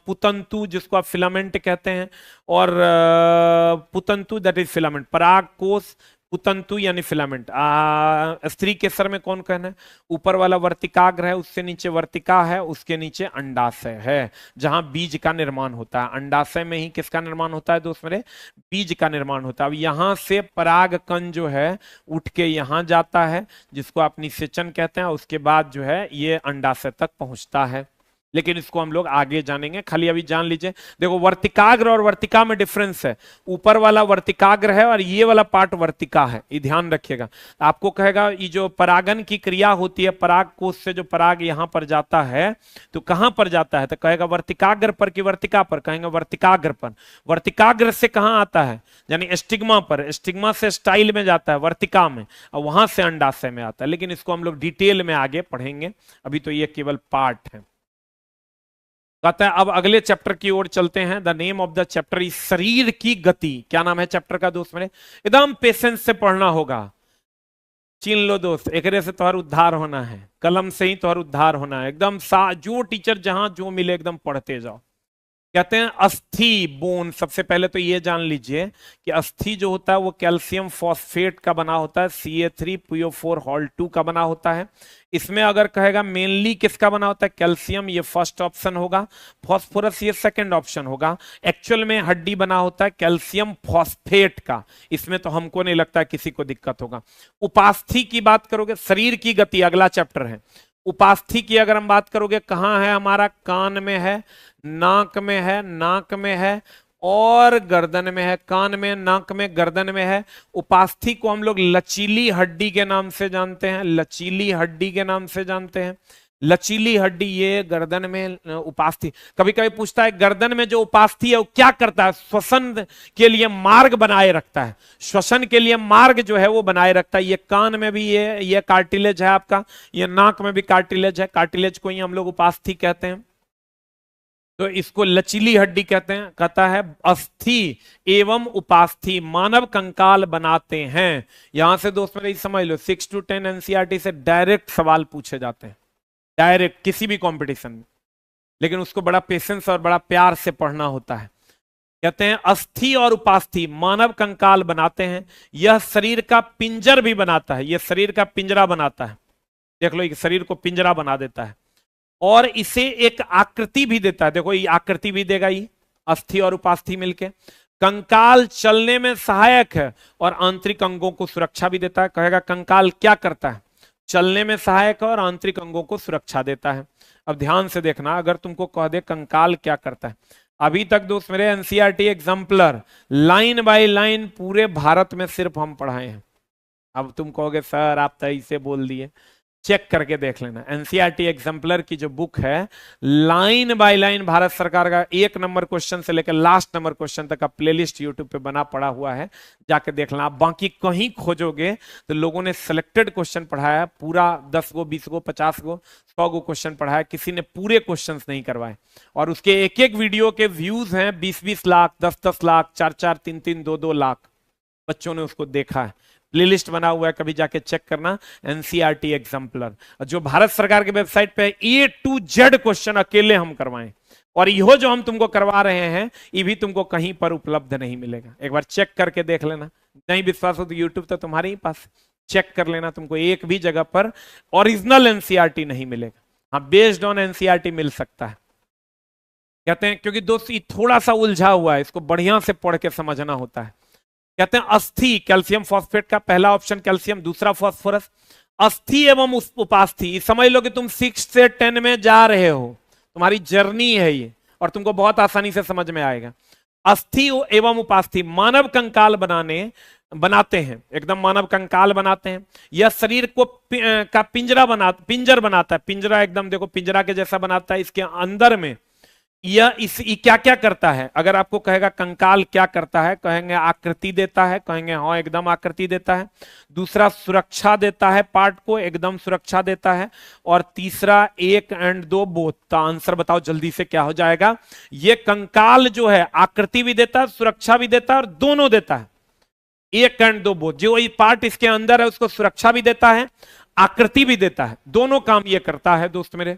पुतंतु जिसको आप फिलामेंट कहते हैं, और पुतंतु दैट इज फिलामेंट, पराग कोश, पुतंतु यानी फिलामेंट। स्त्री केसर में कौन कहना है? ऊपर वाला वर्तिकाग्र है, उससे नीचे वर्तिका है, उसके नीचे अंडाशय है, जहां बीज का निर्माण होता है। अंडाशय में ही किसका निर्माण होता है दोस्त मेरे? बीज का निर्माण होता है। अब यहां से पराग कण जो है उठ के यहां जाता है, जिसको आप निषेचन कहते हैं, उसके बाद जो है ये अंडाशय तक पहुंचता है, लेकिन इसको हम लोग आगे जानेंगे, खाली अभी जान लीजिए। देखो वर्तिकाग्र और वर्तिका में डिफरेंस है, ऊपर वाला वर्तिकाग्र है और ये वाला पार्ट वर्तिका है, ये ध्यान रखिएगा। आपको कहेगा ये जो परागन की क्रिया होती है, पराग कोश से जो पराग यहां पर जाता है, तो कहां पर जाता है? तो कहेगा वर्तिकाग्र पर कि वर्तिका पर? कहेंगे वर्तिकाग्र पर। वर्तिकाग्र से कहां आता है? यानी स्टिग्मा पर, स्टिग्मा से स्टाइल में जाता है वर्तिका में, और वहां से अंडाशय में आता है, लेकिन इसको हम लोग डिटेल में आगे पढ़ेंगे, अभी तो ये केवल पार्ट है। कहता है अब अगले चैप्टर की ओर चलते हैं। The name of the chapter is शरीर की गति। क्या नाम है चैप्टर का दोस्त मेरे? एकदम पेशेंस से पढ़ना होगा। चीन लो दोस्त, एकरे से तोहर उद्धार होना है, कलम से ही तोहर उद्धार होना है एकदम सा। जो टीचर जहां जो मिले एकदम पढ़ते जाओ। कहते हैं अस्थि बोन। सबसे पहले तो ये जान लीजिए कि अस्थि जो होता है वो कैल्शियम फॉस्फेट का बना होता है, Ca3PO4 हॉल 2 का बना होता है। इसमें अगर कहेगा मेनली किसका बना होता है, कैल्शियम, ये फर्स्ट ऑप्शन होगा। फॉस्फोरस ये सेकंड ऑप्शन होगा। एक्चुअल में हड्डी बना होता है कैल्शियम फॉस्फेट का। इसमें तो हमको नहीं लगता किसी को दिक्कत होगा। उपास्थि की बात करोगे, शरीर की गति, अगला चैप्टर है। उपास्थि की अगर हम बात करोगे, कहां है हमारा, कान में है, नाक में है, नाक में है और गर्दन में है। कान में, नाक में, गर्दन में है। उपास्थि को हम लोग लचीली हड्डी के नाम से जानते हैं, लचीली हड्डी के नाम से जानते हैं। लचीली हड्डी ये गर्दन में उपास्थि। कभी कभी पूछता है गर्दन में जो उपास्थि है वो क्या करता है, श्वसन के लिए मार्ग बनाए रखता है, श्वसन के लिए मार्ग जो है वो बनाए रखता है। ये कान में भी ये कार्टिलेज है आपका, ये नाक में भी कार्टिलेज है, कार्टिलेज को ही हम लोग उपास्थि कहते हैं। तो इसको लचीली हड्डी कहते हैं। कहता है अस्थि एवं उपास्थि मानव कंकाल बनाते हैं। यहां से दोस्त मेरे समझ लो 6 to 10 एनसीईआरटी से डायरेक्ट सवाल पूछे जाते हैं, डायरेक्ट किसी भी कंपटीशन में, लेकिन उसको बड़ा पेशेंस और बड़ा प्यार से पढ़ना होता है। कहते हैं अस्थि और उपास्थि मानव कंकाल बनाते हैं। यह शरीर का पिंजर भी बनाता है, यह शरीर का पिंजरा बनाता है। देख लो, ये शरीर को पिंजरा बना देता है और इसे एक आकृति भी देता है। देखो ये आकृति भी देगा, ये अस्थि और उपास्थि मिलके। कंकाल चलने में सहायक है और आंतरिक अंगों को सुरक्षा भी देता है। कहेगा कंकाल क्या करता है, चलने में सहायक है और आंतरिक अंगों को सुरक्षा देता है। अब ध्यान से देखना, अगर तुमको कह दे कंकाल क्या करता है, अभी तक दोस्त मेरे NCERT exemplar line by line पूरे भारत में सिर्फ हम पढ़ाए हैं। अब तुम कहोगे सर आप तो ऐसे बोल दिए, चेक करके देख लेना। एनसीईआरटी एग्जाम्पलर की जो बुक है, लाइन बाय लाइन भारत सरकार का 1 नंबर क्वेश्चन से लेकर लास्ट नंबर क्वेश्चन तक का प्लेलिस्ट यूट्यूब पे बना पड़ा हुआ है, जाके देख लेना। आप बाकी कहीं खोजोगे तो लोगों ने सिलेक्टेड क्वेश्चन पढ़ाया, पूरा 10 गो 20 गो 50 गो 100 गो क्वेश्चन पढ़ाया, किसी ने पूरे क्वेश्चन नहीं करवाए। और उसके एक एक वीडियो के व्यूज हैं 20-20 लाख, 10-10 लाख, 4-4, 3-3, 2-2 लाख बच्चों ने उसको देखा है। प्लेलिस्ट बना हुआ है, कभी जाके चेक करना, एनसीईआरटी एग्जाम्पलर। जो भारत सरकार के वेबसाइट पे A to Z क्वेश्चन अकेले हम करवाएं, और यहो जो हम तुमको करवा रहे हैं ये भी तुमको कहीं पर उपलब्ध नहीं मिलेगा। एक बार चेक करके देख लेना, नहीं विश्वास हो तो यूट्यूब तो तुम्हारे ही पास, चेक कर लेना, तुमको एक भी जगह पर ओरिजिनल एनसीईआरटी नहीं मिलेगा। हाँ, बेस्ड ऑन एनसीईआरटी मिल सकता है। कहते हैं क्योंकि दोस्त ये थोड़ा सा उलझा हुआ है, इसको बढ़िया से पढ़ के समझना होता है। कहते हैं अस्थि कैल्शियम फॉस्फेट का पहला ऑप्शन कैल्शियम, दूसरा फॉस्फोरस। अस्थि एवं उपास्थि, समझ लो कि तुम 6 से 10 में जा रहे हो, तुम्हारी जर्नी है ये, और तुमको बहुत आसानी से समझ में आएगा। अस्थि एवं उपास्थि मानव कंकाल बनाते हैं, एकदम मानव कंकाल बनाते हैं। यह शरीर को का पिंजर बनाता है, पिंजरा एकदम देखो पिंजरा के जैसा बनाता है। इसके अंदर में यह क्या क्या करता है, अगर आपको कहेगा कंकाल क्या करता है, कहेंगे आकृति देता है, कहेंगे हाँ एकदम आकृति देता है। दूसरा सुरक्षा देता है, पार्ट को एकदम सुरक्षा देता है। और तीसरा 1 and 2 बोथ। तो आंसर बताओ जल्दी से क्या हो जाएगा। ये कंकाल जो है आकृति भी देता है, सुरक्षा भी देता है और दोनों देता है। 1 and 2 बोथ, जो ये पार्ट इसके अंदर है उसको सुरक्षा भी देता है, आकृति भी देता है, दोनों काम ये करता है दोस्त मेरे।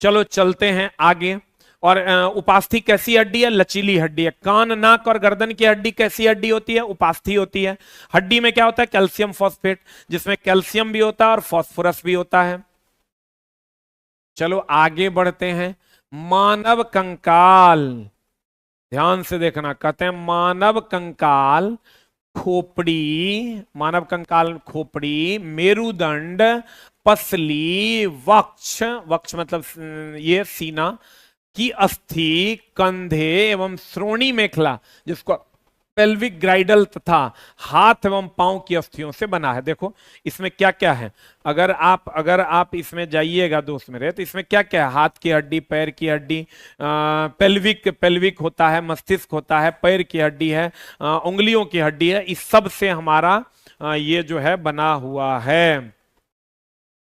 चलो चलते हैं आगे। और उपास्थि कैसी हड्डी है, लचीली हड्डी है। कान, नाक और गर्दन की हड्डी कैसी हड्डी होती है, उपास्थि होती है। हड्डी में क्या होता है, कैल्शियम फॉस्फेट, जिसमें कैल्शियम भी होता है और फॉस्फोरस भी होता है। चलो आगे बढ़ते हैं। मानव कंकाल, ध्यान से देखना, कहते हैं मानव कंकाल खोपड़ी, मानव कंकाल खोपड़ी, मेरुदंड, पसली, वक्ष, वक्ष मतलब ये सीना की अस्थि, कंधे एवं श्रोणी मेखला, जिसको पेल्विक ग्राइडल तथा हाथ एवं पांव की अस्थियों से बना है। देखो इसमें क्या क्या है, अगर आप इसमें जाइएगा दोस्त मेरे, तो इसमें क्या क्या है, हाथ की हड्डी, पैर की हड्डी, पेल्विक होता है, मस्तिष्क होता है, पैर की हड्डी है, उंगलियों की हड्डी है, इस सब से हमारा ये जो है बना हुआ है।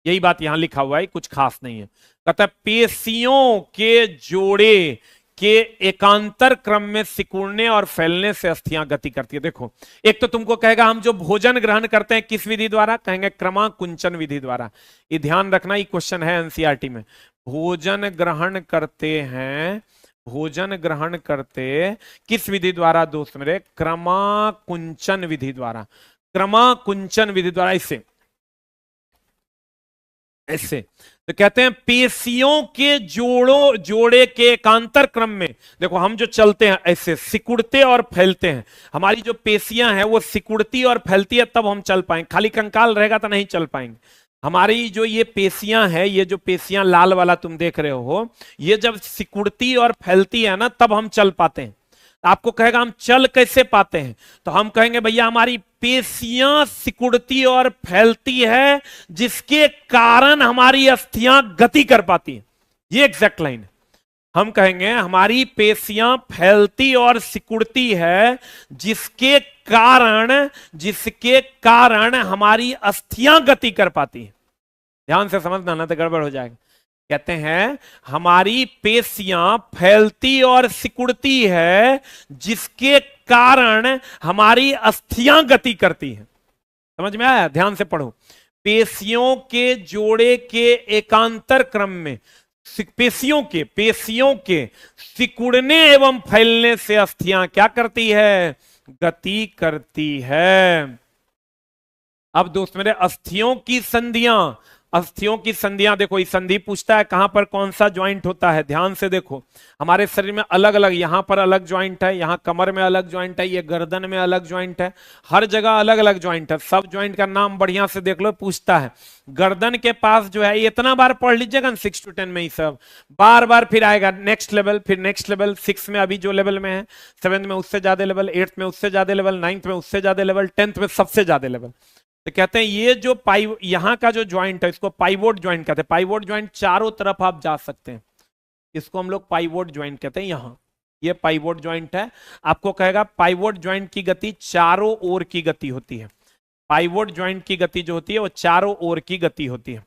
यही बात यहां लिखा हुआ है, कुछ खास नहीं है। कहता है पेशियों के जोड़े के एकांतर क्रम में सिकुड़ने और फैलने से अस्थियां गति करती है। देखो, एक तो तुमको कहेगा हम जो भोजन ग्रहण करते हैं किस विधि द्वारा, कहेंगे क्रमाकुंचन विधि द्वारा। ये ध्यान रखना, ये क्वेश्चन है एनसीईआरटी में। भोजन ग्रहण करते हैं, भोजन ग्रहण करते किस विधि द्वारा दोस्त मेरे, क्रमाकुंचन विधि द्वारा। क्रमाकुंचन विधि द्वारा, ऐसे तो कहते हैं पेशियों के जोड़े के एकांतर क्रम में। देखो, हम जो चलते हैं ऐसे सिकुड़ते और फैलते हैं, हमारी जो पेशियां हैं वो सिकुड़ती और फैलती है, तब हम चल पाएंगे। खाली कंकाल रहेगा तो नहीं चल पाएंगे। हमारी जो ये पेशियां है, ये जो पेशियां लाल वाला तुम देख रहे हो, ये जब सिकुड़ती और फैलती है ना, तब हम चल पाते हैं। आपको कहेगा हम चल कैसे पाते हैं, तो हम कहेंगे भैया हमारी पेशियां सिकुड़ती और फैलती है, जिसके कारण हमारी अस्थियां गति कर पाती हैं। ये एग्जैक्ट लाइन है। हम कहेंगे हमारी पेशियां फैलती और सिकुड़ती है, जिसके कारण हमारी अस्थियां गति कर पाती हैं। ध्यान से समझना, ना तो गड़बड़ हो जाएगा। कहते हैं हमारी पेशियां फैलती और सिकुड़ती है, जिसके कारण हमारी अस्थियां गति करती हैं। समझ में आया? ध्यान से पढ़ो। पेशियों के जोड़े के एकांतर क्रम में पेशियों के सिकुड़ने एवं फैलने से अस्थियां क्या करती है, गति करती है। अब दोस्त मेरे, अस्थियों की संधियां देखो, इस संधि पूछता है कहां पर कौन सा ज्वाइंट होता है। ध्यान से देखो, हमारे शरीर में अलग अलग, यहां पर अलग ज्वाइंट है, यहां कमर में अलग ज्वाइंट है, ये गर्दन में अलग ज्वाइंट है, हर जगह अलग अलग ज्वाइंट है। सब ज्वाइंट का नाम बढ़िया से देख लो, पूछता है। गर्दन के पास जो है, इतना बार पढ़ लीजिएगा 6 to 10 में ही सब, बार बार फिर आएगा नेक्स्ट लेवल, फिर नेक्स्ट लेवल, 6 में अभी जो लेवल में है, 7 में उससे ज्यादा लेवल, 8 में उससे ज्यादा लेवल, 9th में उससे ज्यादा लेवल, 10th में सबसे ज्यादा लेवल। तो कहते हैं ये जो यहां का जो ज्वाइंट है, इसको पाइवोट ज्वाइंट कहते हैं। पाइवोट ज्वाइंट चारों तरफ आप जा सकते हैं, इसको हम लोग पाइवोट ज्वाइंट कहते हैं। यहां ये पाइवोट ज्वाइंट है। आपको कहेगा पाइवोट ज्वाइंट की गति चारों ओर की गति होती है। पाइवोट ज्वाइंट की गति जो होती है वो चारों ओर की गति होती है।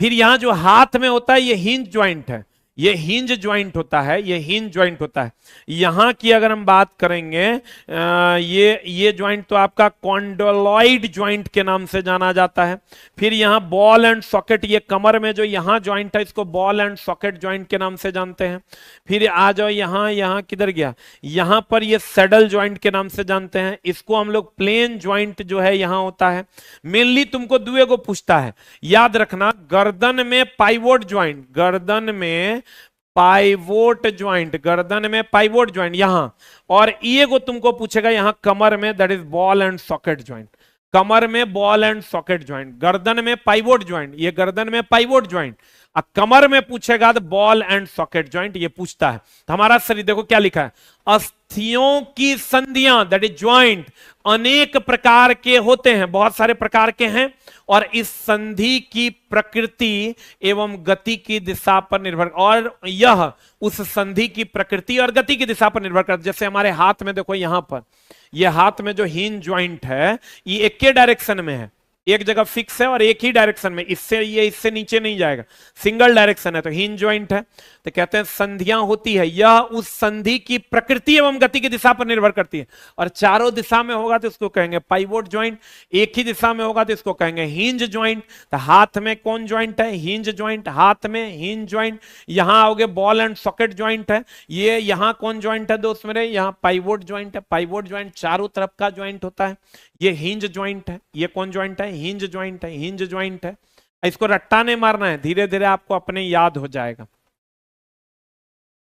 फिर यहां जो हाथ में होता है, ये हिंज ज्वाइंट है, ये हिंज ज्वाइंट होता है, ये हिंज ज्वाइंट होता है। यहां की अगर हम बात करेंगे, ये ज्वाइंट तो आपका कॉन्डोलॉइड ज्वाइंट के नाम से जाना जाता है। फिर यहां बॉल एंड सॉकेट, ये कमर में जो यहां ज्वाइंट है, इसको बॉल एंड सॉकेट ज्वाइंट के नाम से जानते हैं। फिर आ जाओ यहां किधर गया, यहां पर ये सैडल ज्वाइंट के नाम से जानते हैं। इसको हम लोग प्लेन ज्वाइंट जो है यहां होता है। मेनली तुमको दुए को पूछता है, याद रखना, गर्दन में पाइवोट ज्वाइंट, गर्दन में पाइवोट ज्वाइंट यहां, और ये को तुमको पूछेगा यहां कमर में, that is ball and socket joint. कमर में बॉल एंड सॉकेट ज्वाइंट, गर्दन में पाइवोट ज्वाइंट, ये गर्दन में पाइवोट ज्वाइंट, कमर में पूछेगा तो बॉल एंड सॉकेट ज्वाइंट, ये पूछता है। तो हमारा शरीर देखो क्या लिखा है, अस्थियों की संधियां, दैट इज ज्वाइंट, अनेक प्रकार के होते हैं, बहुत सारे प्रकार के हैं, और इस संधि की प्रकृति एवं गति की दिशा पर निर्भर, और यह उस संधि की प्रकृति और गति की दिशा पर निर्भर करता है। जैसे हमारे हाथ में देखो, यहां पर ये हाथ में जो हिंज ज्वाइंट है, ये एक के डायरेक्शन में है, एक जगह फिक्स है और एक ही डायरेक्शन में, इससे नीचे नहीं जाएगा, सिंगल डायरेक्शन है, तो हिंज ज्वाइंट है। तो कहते हैं संधियां होती है, यह उस संधि की प्रकृति एवं गति की दिशा पर निर्भर करती है। और चारों दिशा में होगा तो इसको कहेंगे पाइवोट ज्वाइंट, एक ही दिशा में होगा तो इसको कहेंगे हिंज ज्वाइंट। तो हाथ में कौन ज्वाइंट है, हिंज ज्वाइंट, हाथ में हिंज ज्वाइंट। यहां आओगे बॉल एंड सॉकेट ज्वाइंट है, ये यहां कौन ज्वाइंट है दोस्त मेरे, यहां पाइवोट ज्वाइंट है। पाइवोट ज्वाइंट चारों तरफ का ज्वाइंट होता है। ये हिंज ज्वाइंट है, ये कौन ज्वाइंट है, हिंज ज्वाइंट है, हिंज ज्वाइंट है। इसको रट्टा नहीं मारना है, धीरे धीरे आपको अपने याद हो जाएगा।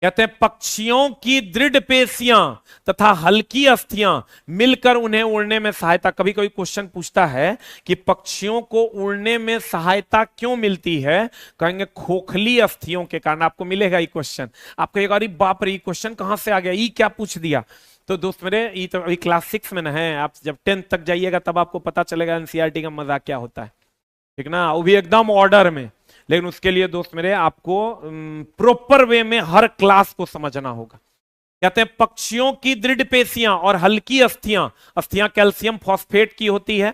कहते हैं पक्षियों की दृढ़ पेशियां तथा हल्की अस्थियां मिलकर उन्हें उड़ने में सहायता। कभी कभी क्वेश्चन पूछता है कि पक्षियों को उड़ने में सहायता क्यों मिलती है, कहेंगे खोखली अस्थियों के कारण। आपको मिलेगा ये क्वेश्चन, आपको एक बार बाप रे ये क्वेश्चन कहां से आ गया, ये क्या पूछ दिया। तो दोस्त मेरे, ये तो अभी क्लास 6 में ना है, आप जब 10th तक जाइएगा तब आपको पता चलेगा एनसीईआरटी का मजा क्या होता है, ठीक ना, वो भी एकदम ऑर्डर में। लेकिन उसके लिए दोस्त मेरे आपको प्रॉपर वे में हर क्लास को समझना होगा। कहते हैं पक्षियों की दृढ़ पेशियां और हल्की अस्थियां, अस्थियां कैल्शियम फॉस्फेट की होती है,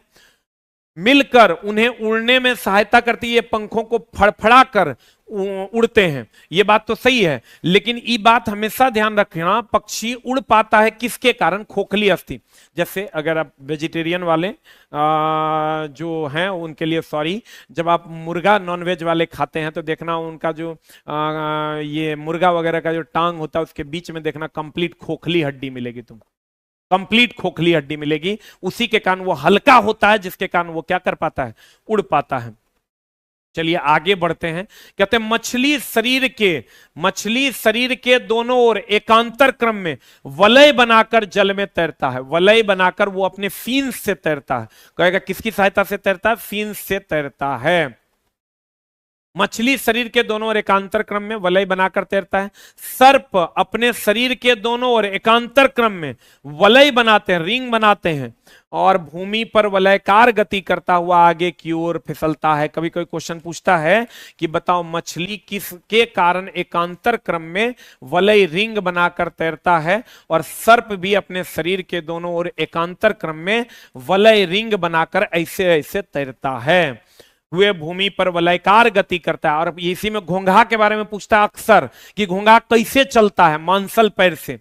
मिलकर उन्हें उड़ने में सहायता करती है, ये पंखों को फड़फड़ा कर उड़ते हैं। ये बात तो सही है, लेकिन ये बात हमेशा ध्यान रखना, पक्षी उड़ पाता है किसके कारण? खोखली अस्थि। जैसे अगर आप वेजिटेरियन वाले जो हैं उनके लिए सॉरी, जब आप मुर्गा नॉनवेज वाले खाते हैं तो देखना उनका जो ये मुर्गा वगैरह का जो टांग होता है उसके बीच में देखना कंप्लीट खोखली हड्डी मिलेगी, तुमको कंप्लीट खोखली हड्डी मिलेगी। उसी के कारण वो हल्का होता है, जिसके कारण वो क्या कर पाता है? उड़ पाता है। चलिए आगे बढ़ते हैं। कहते हैं मछली शरीर के दोनों ओर एकांतर क्रम में वलय बनाकर जल में तैरता है। वलय बनाकर वो अपने फींस से तैरता है। कहेगा किसकी सहायता से तैरता है? फींस से तैरता है। मछली शरीर के दोनों ओर एकांतर क्रम में वलय बनाकर तैरता है। सर्प अपने शरीर के दोनों ओर एकांतर क्रम में वलय बनाते हैं, रिंग बनाते हैं, और भूमि पर वलयकार गति करता हुआ आगे की ओर फिसलता है। कभी कोई क्वेश्चन पूछता है कि बताओ मछली किसके कारण एकांतर क्रम में वलय रिंग बनाकर तैरता है, और सर्प भी अपने शरीर के दोनों ओर एकांतर क्रम में वलय रिंग बनाकर ऐसे ऐसे तैरता है। हुए भूमि पर वलयकार गति करता है। और इसी में घोंघा के बारे में पूछता है अक्सर कि घोंघा कैसे चलता है? मांसल पैर से।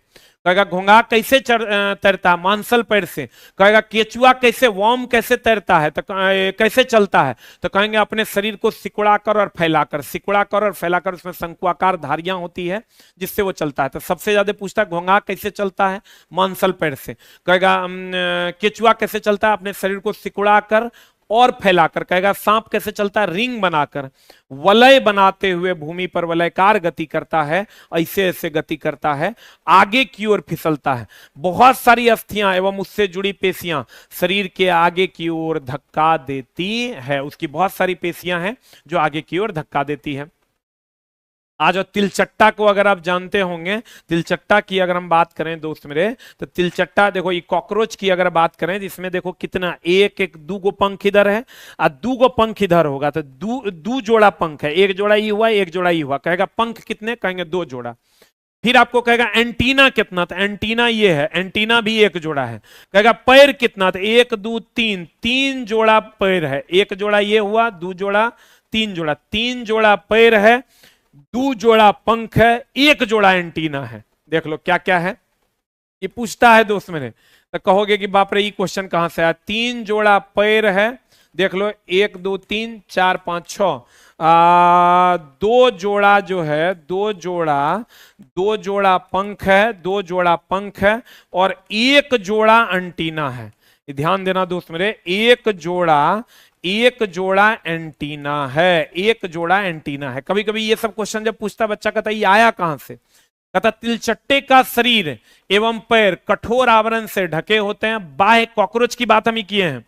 कहेगा घोंघा कैसे तैरता है? मांसल पैर से। कहेगा केचुआ कैसे, वर्म कैसे तैरता है, तो कैसे चलता है? तो कहेंगे अपने शरीर को सिकुड़ाकर और फैलाकर, सिकुड़ाकर और फैलाकर, उसमें शंकुआकार धारियां होती है जिससे वो चलता है। तो सबसे ज्यादा पूछता है घोंघा कैसे चलता है? मांसल पैर से। कहेगा केचुआ कैसे चलता है? अपने शरीर को सिकुड़ाकर और फैलाकर। कहेगा सांप कैसे चलता है? रिंग बनाकर। वलय बनाते हुए भूमि पर वलयकार गति करता है, ऐसे ऐसे गति करता है, आगे की ओर फिसलता है। बहुत सारी अस्थियां एवं उससे जुड़ी पेशियां शरीर के आगे की ओर धक्का देती है। उसकी बहुत सारी पेशियां हैं जो आगे की ओर धक्का देती है। आज तिलचट्टा को अगर आप जानते होंगे, तिलचट्टा की अगर हम बात करें दोस्त मेरे, तो तिलचट्टा देखो, ये कॉकरोच की अगर बात करें, जिसमें देखो कितना एक एक दू गो पंख इधर है और दू गो पंख इधर होगा, तो दू जोड़ा पंख है, एक जोड़ा ये हुआ, एक जोड़ा ये हुआ। कहेगा पंख कितने? कहेंगे 2 जोड़ा। फिर आपको कहेगा एंटीना कितना? तो एंटीना ये है, एंटीना भी 1 जोड़ा है। कहेगा पैर कितना? तो 1 2 3, 3 जोड़ा पैर है। 1 जोड़ा ये हुआ, 2 जोड़ा, 3 जोड़ा, 3 जोड़ा पैर है, 2 जोड़ा पंख है, 1 जोड़ा एंटीना है। देख लो क्या क्या है। ये पूछता है दोस्त मेरे, तो कहोगे कि बाप रे ये क्वेश्चन कहां से आया? 3 जोड़ा पैर है, देख लो 1 2 3 4 5 6, 2 जोड़ा जो है, 2 जोड़ा पंख है, 2 जोड़ा पंख है, और 1 जोड़ा एंटीना है। ध्यान देना दोस्त मेरे, एक जोड़ा एंटीना है, 1 जोड़ा एंटीना है। कभी कभी ये सब क्वेश्चन जब पूछता बच्चा, कहता ये आया कहां से? कहता तिलचट्टे का शरीर एवं पैर कठोर आवरण से ढके होते हैं। बाह्य, कॉकरोच की बात हम ही किए हैं,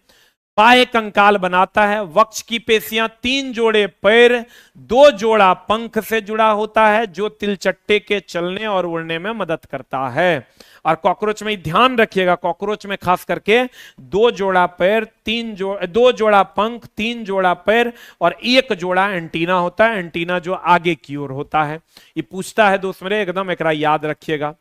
बाह्य कंकाल बनाता है। वक्ष की पेशियां 3 जोड़े पैर, 2 जोड़ा पंख से जुड़ा होता है, जो तिलचट्टे के चलने और उड़ने में मदद करता है। और कॉकरोच में ध्यान रखिएगा, कॉकरोच में खास करके 2 जोड़ा पैर, 2 जोड़ा पंख, 3 जोड़ा पैर और 1 जोड़ा एंटीना होता है। एंटीना जो आगे की ओर होता है। ये पूछता है दोस्त मेरे, एकदम एकरा याद रखिएगा।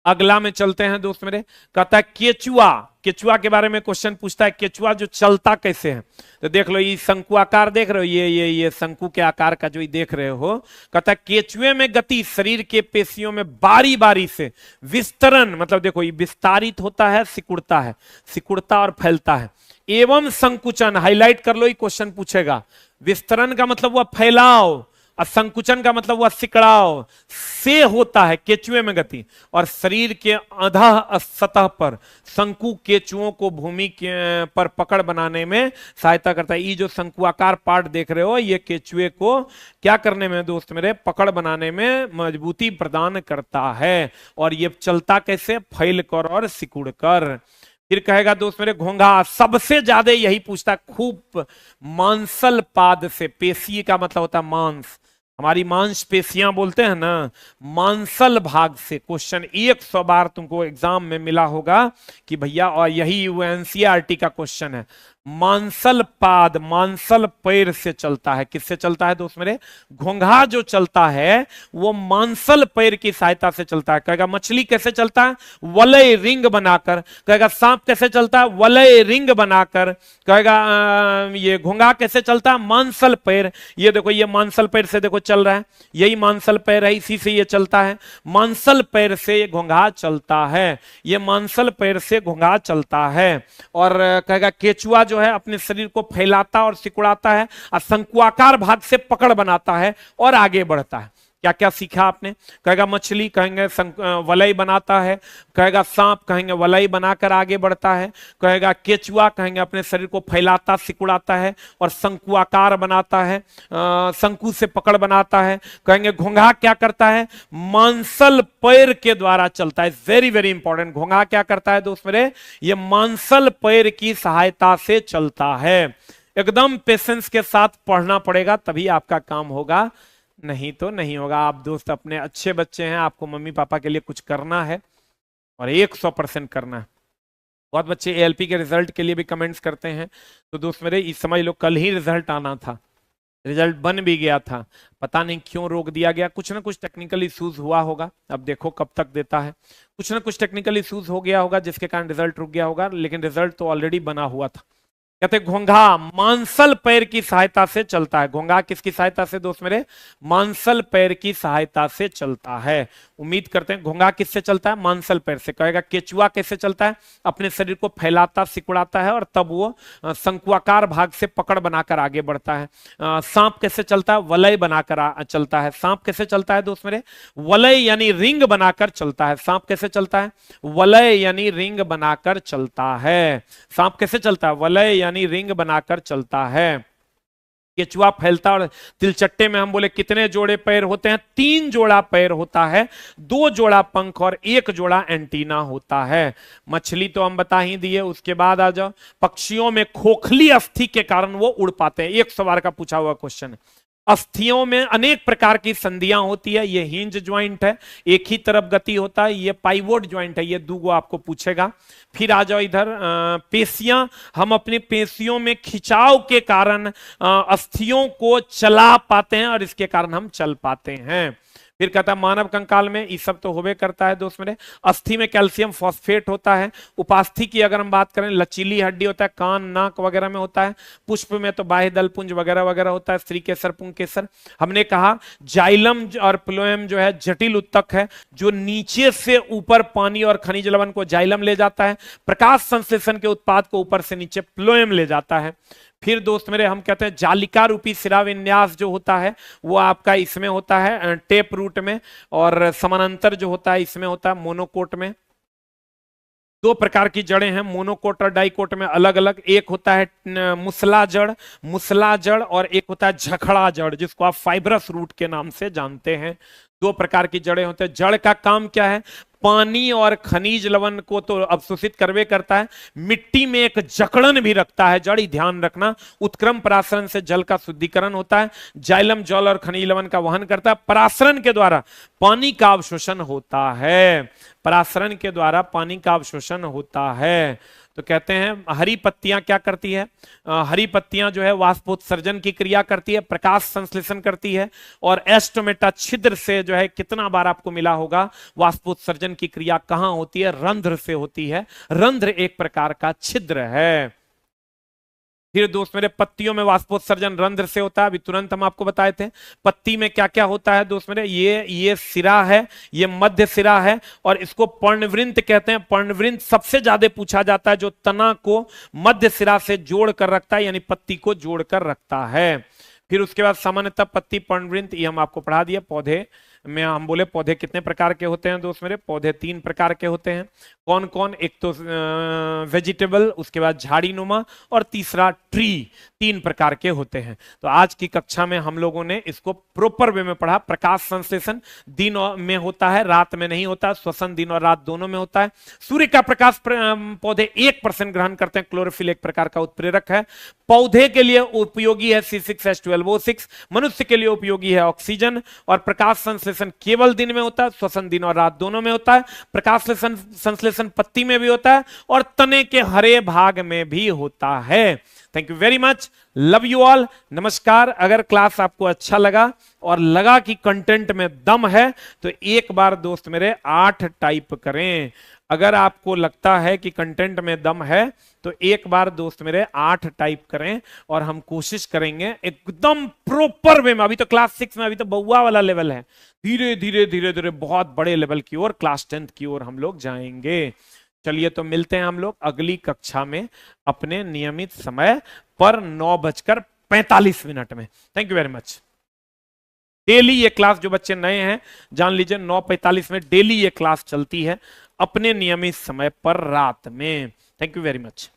अगला में चलते हैं दोस्त मेरे, कहता है केचुआ। केचुआ के बारे में क्वेश्चन पूछता है, केचुआ जो चलता कैसे है? तो देख लो, ये शंकु आकार देख रहे हो, ये शंकु के आकार का जो ये देख रहे हो। कहता है केचुए में गति शरीर के पेशियों में बारी बारी से विस्तरण, मतलब देखो ये विस्तारित होता है, सिकुड़ता और फैलता है, एवं संकुचन। हाईलाइट कर लो, ये क्वेश्चन पूछेगा। विस्तरण का मतलब हुआ फैलाव, और संकुचन का मतलब हुआ सिकड़ाव से होता है केचुए में गति। और शरीर के अधः सतह पर शंकु केचुओं को भूमि के पर पकड़ बनाने में सहायता करता है। ये जो शंकुआकार पार्ट देख रहे हो, ये केचुए को क्या करने में दोस्त मेरे? पकड़ बनाने में मजबूती प्रदान करता है। और ये चलता कैसे? फैल कर और सिकुड़ कर। फिर कहेगा दोस्त मेरे, घोंघा सबसे ज्यादा यही पूछता, खूब मांसल पाद से। पेशी का मतलब होता है मांस, हमारी मांस पेशियां बोलते हैं ना, मांसल भाग से। क्वेश्चन 100 बार तुमको एग्जाम में मिला होगा कि भैया, और यही एनसीईआरटी का क्वेश्चन है, मांसल पाद, मांसल पैर से चलता है। किससे चलता है दोस्त मेरे? घोंघा जो चलता है वो मांसल पैर की सहायता से चलता है। कहेगा मछली कैसे चलता है? वलय रिंग बनाकर। कहेगा सांप कैसे चलता है? वलय रिंग बनाकर। कहेगा ये घोंघा कैसे चलता है? मांसल पैर। ये देखो, ये मांसल पैर से देखो चल रहा है, यही मांसल पैर है, इसी से ये चलता है। मांसल पैर से ये घोंघा चलता है, ये मांसल पैर से घोंघा चलता है। और कहेगा केचुआ जो है अपने शरीर को फैलाता और सिकुड़ाता है और शंकुआकार भाग से पकड़ बनाता है और आगे बढ़ता है। क्या क्या सीखा आपने? कहेगा मछली कहेंगे वलय बनाता है। कहेगा सांप कहेंगे वलय बनाकर आगे बढ़ता है। कहेगा केचुआ कहेंगे अपने शरीर को फैलाता सिकुड़ाता है और शंकुआकार बनाता है, शंकु से पकड़ बनाता है। कहेंगे घोंघा क्या करता है? मांसल पैर के द्वारा चलता है। Very very important. घोंघा क्या करता है दोस्त मेरे? ये मांसल पैर की सहायता से चलता है। एकदम पेशेंस के साथ पढ़ना पड़ेगा, तभी आपका काम होगा, नहीं तो नहीं होगा। आप दोस्त अपने अच्छे बच्चे हैं, आपको मम्मी पापा के लिए कुछ करना है और 100% करना है। बहुत बच्चे एएलपी के रिजल्ट के लिए भी कमेंट्स करते हैं। तो दोस्त मेरे इस समझ लो कल ही रिजल्ट आना था, रिजल्ट बन भी गया था, पता नहीं क्यों रोक दिया गया। कुछ ना कुछ टेक्निकल इश्यूज हुआ होगा, अब देखो कब तक देता है। कुछ ना कुछ टेक्निकल इश्यूज हो गया होगा जिसके कारण रिजल्ट रुक गया होगा, लेकिन रिजल्ट तो ऑलरेडी बना हुआ था। कहते घोंघा मांसल पैर की सहायता से चलता है। घोंघा किसकी सहायता से दोस्त मेरे? मांसल पैर की सहायता से चलता है। उम्मीद करते हैं घोंघा किससे चलता है? मांसल पैर से। कहेगा केचुआ कैसे चलता है? अपने शरीर को फैलाता सिकुड़ाता है और तब वो शंकुआकार भाग से पकड़ बनाकर आगे बढ़ता है। सांप कैसे चलता है? वलय बनाकर चलता है। सांप कैसे चलता है दोस्त मेरे? वलय यानी रिंग बनाकर चलता है। सांप कैसे चलता है? वलय यानी रिंग बनाकर चलता है। सांप कैसे चलता है? वलय यानी रिंग बनाकर चलता है। केचुआ फैलता और तिलचट्टे में हम बोले कितने जोड़े पैर होते हैं? 3 जोड़ा पैर होता है, 2 जोड़ा पंख और 1 जोड़ा एंटीना होता है। मछली तो हम बता ही दिए। उसके बाद आ जाओ, पक्षियों में खोखली अस्थि के कारण वो उड़ पाते हैं। 100 बार का पूछा हुआ क्वेश्चन है। अस्थियों में अनेक प्रकार की संधियां होती है। ये हिंज ज्वाइंट है, एक ही तरफ गति होता है। ये पाइवोट ज्वाइंट है, ये दूगो आपको पूछेगा। फिर आ जाओ इधर, पेशियां, हम अपनी पेशियों में खिंचाव के कारण अस्थियों को चला पाते हैं और इसके कारण हम चल पाते हैं। फिर कहता है मानव कंकाल में ये सब तो होबे करता है दोस्त मेरे। अस्थि में कैल्शियम फॉस्फेट होता है। उपास्थि की अगर हम बात करें, लचीली हड्डी होता है, कान नाक वगैरह में होता है। पुष्प में तो बाह्य दल पुंज वगैरह वगैरह होता है, स्त्री केसर पुंग केसर। हमने कहा जाइलम और प्लोएम जो है जटिल उत्तक है, जो नीचे से ऊपर पानी और खनिज लवण को जाइलम ले जाता है, प्रकाश संश्लेषण के उत्पाद को ऊपर से नीचे प्लोएम ले जाता है। फिर दोस्त मेरे हम कहते हैं जालिका रूपी सिरा विन्यास जो होता है वो आपका इसमें होता है टेप रूट में, और समानांतर जो होता है इसमें होता है मोनोकोट में। 2 प्रकार की जड़ें हैं, मोनोकोट और डाइकोट में अलग अलग। एक होता है मुसला जड़ और एक होता है झखड़ा जड़, जिसको आप फाइब्रस रूट के नाम से जानते हैं। 2 प्रकार की जड़ें होते हैं। जड़ का काम क्या है? पानी और खनिज लवण को तो अवशोषित करवे करता है, मिट्टी में एक जकड़न भी रखता है जड़, ध्यान रखना। उत्क्रम परासरण से जल का शुद्धिकरण होता है। जाइलम जल और खनिज लवण का वहन करता है। परासरण के द्वारा पानी का अवशोषण होता है। परासरण के द्वारा पानी का अवशोषण होता है। तो कहते हैं हरी पत्तियां क्या करती है? हरी पत्तियां जो है वाष्पोत्सर्जन की क्रिया करती है, प्रकाश संश्लेषण करती है। और एस्टोमेटा छिद्र से जो है, कितना बार आपको मिला होगा, वाष्पोत्सर्जन की क्रिया कहां होती है? रंध्र से होती है। रंध्र एक प्रकार का छिद्र है। फिर दोस्त मेरे पत्तियों में वाष्पोत्सर्जन रंध्र से होता है, अभी तुरंत हम आपको बताए थे। पत्ती में क्या क्या होता है दोस्त मेरे? ये सिरा है, ये मध्य सिरा है और इसको पर्णवृंत कहते हैं। पर्णवृंत सबसे ज्यादा पूछा जाता है, जो तना को मध्य सिरा से जोड़ कर रखता है, यानी पत्ती को जोड़ कर रखता है। फिर उसके बाद सामान्यतः पत्ती पर्णवृंत, ये हम आपको पढ़ा दिया। पौधे में हम बोले पौधे कितने प्रकार के होते हैं दोस्त मेरे? पौधे 3 प्रकार के होते हैं। कौन कौन? एक तो वेजिटेबल, उसके बाद झाड़ीनुमा और तीसरा ट्री। 3 प्रकार के होते हैं। तो आज की कक्षा में हम लोगों ने इसको प्रॉपर वे में पढ़ा। प्रकाश संश्लेषण दिन में होता है, रात में नहीं होता। श्वसन दिन और रात दोनों में होता है। सूर्य का प्रकाश पौधे 1% ग्रहण करते हैं। क्लोरोफिल एक प्रकार का उत्प्रेरक है। पौधे के लिए उपयोगी है C6H12O6। मनुष्य के लिए उपयोगी है ऑक्सीजन। और प्रकाश संश्लेषण संश्लेषण केवल दिन में होता है, श्वसन दिन और रात दोनों में होता है। प्रकाश संश्लेषण पत्ती में भी होता है और तने के हरे भाग में भी होता है। Thank you very much, love you all, नमस्कार। अगर क्लास आपको अच्छा लगा और लगा कि कंटेंट में दम है तो एक बार दोस्त मेरे 8 टाइप करें। अगर आपको लगता है कि कंटेंट में दम है तो एक बार दोस्त मेरे 8 टाइप करें और हम कोशिश करेंगे एकदम प्रॉपर वे में। अभी तो क्लास 6 में, अभी तो बउआ वाला लेवल है, धीरे धीरे धीरे धीरे बहुत बड़े लेवल की ओर, क्लास 10 की ओर हम लोग जाएंगे। चलिए तो मिलते हैं हम लोग अगली कक्षा में अपने नियमित समय पर 9:45 में। Thank you very much. Daily ये क्लास, जो बच्चे नए हैं जान लीजिए, 9:45 में डेली ये क्लास चलती है अपने नियमित समय पर रात में। Thank you very much.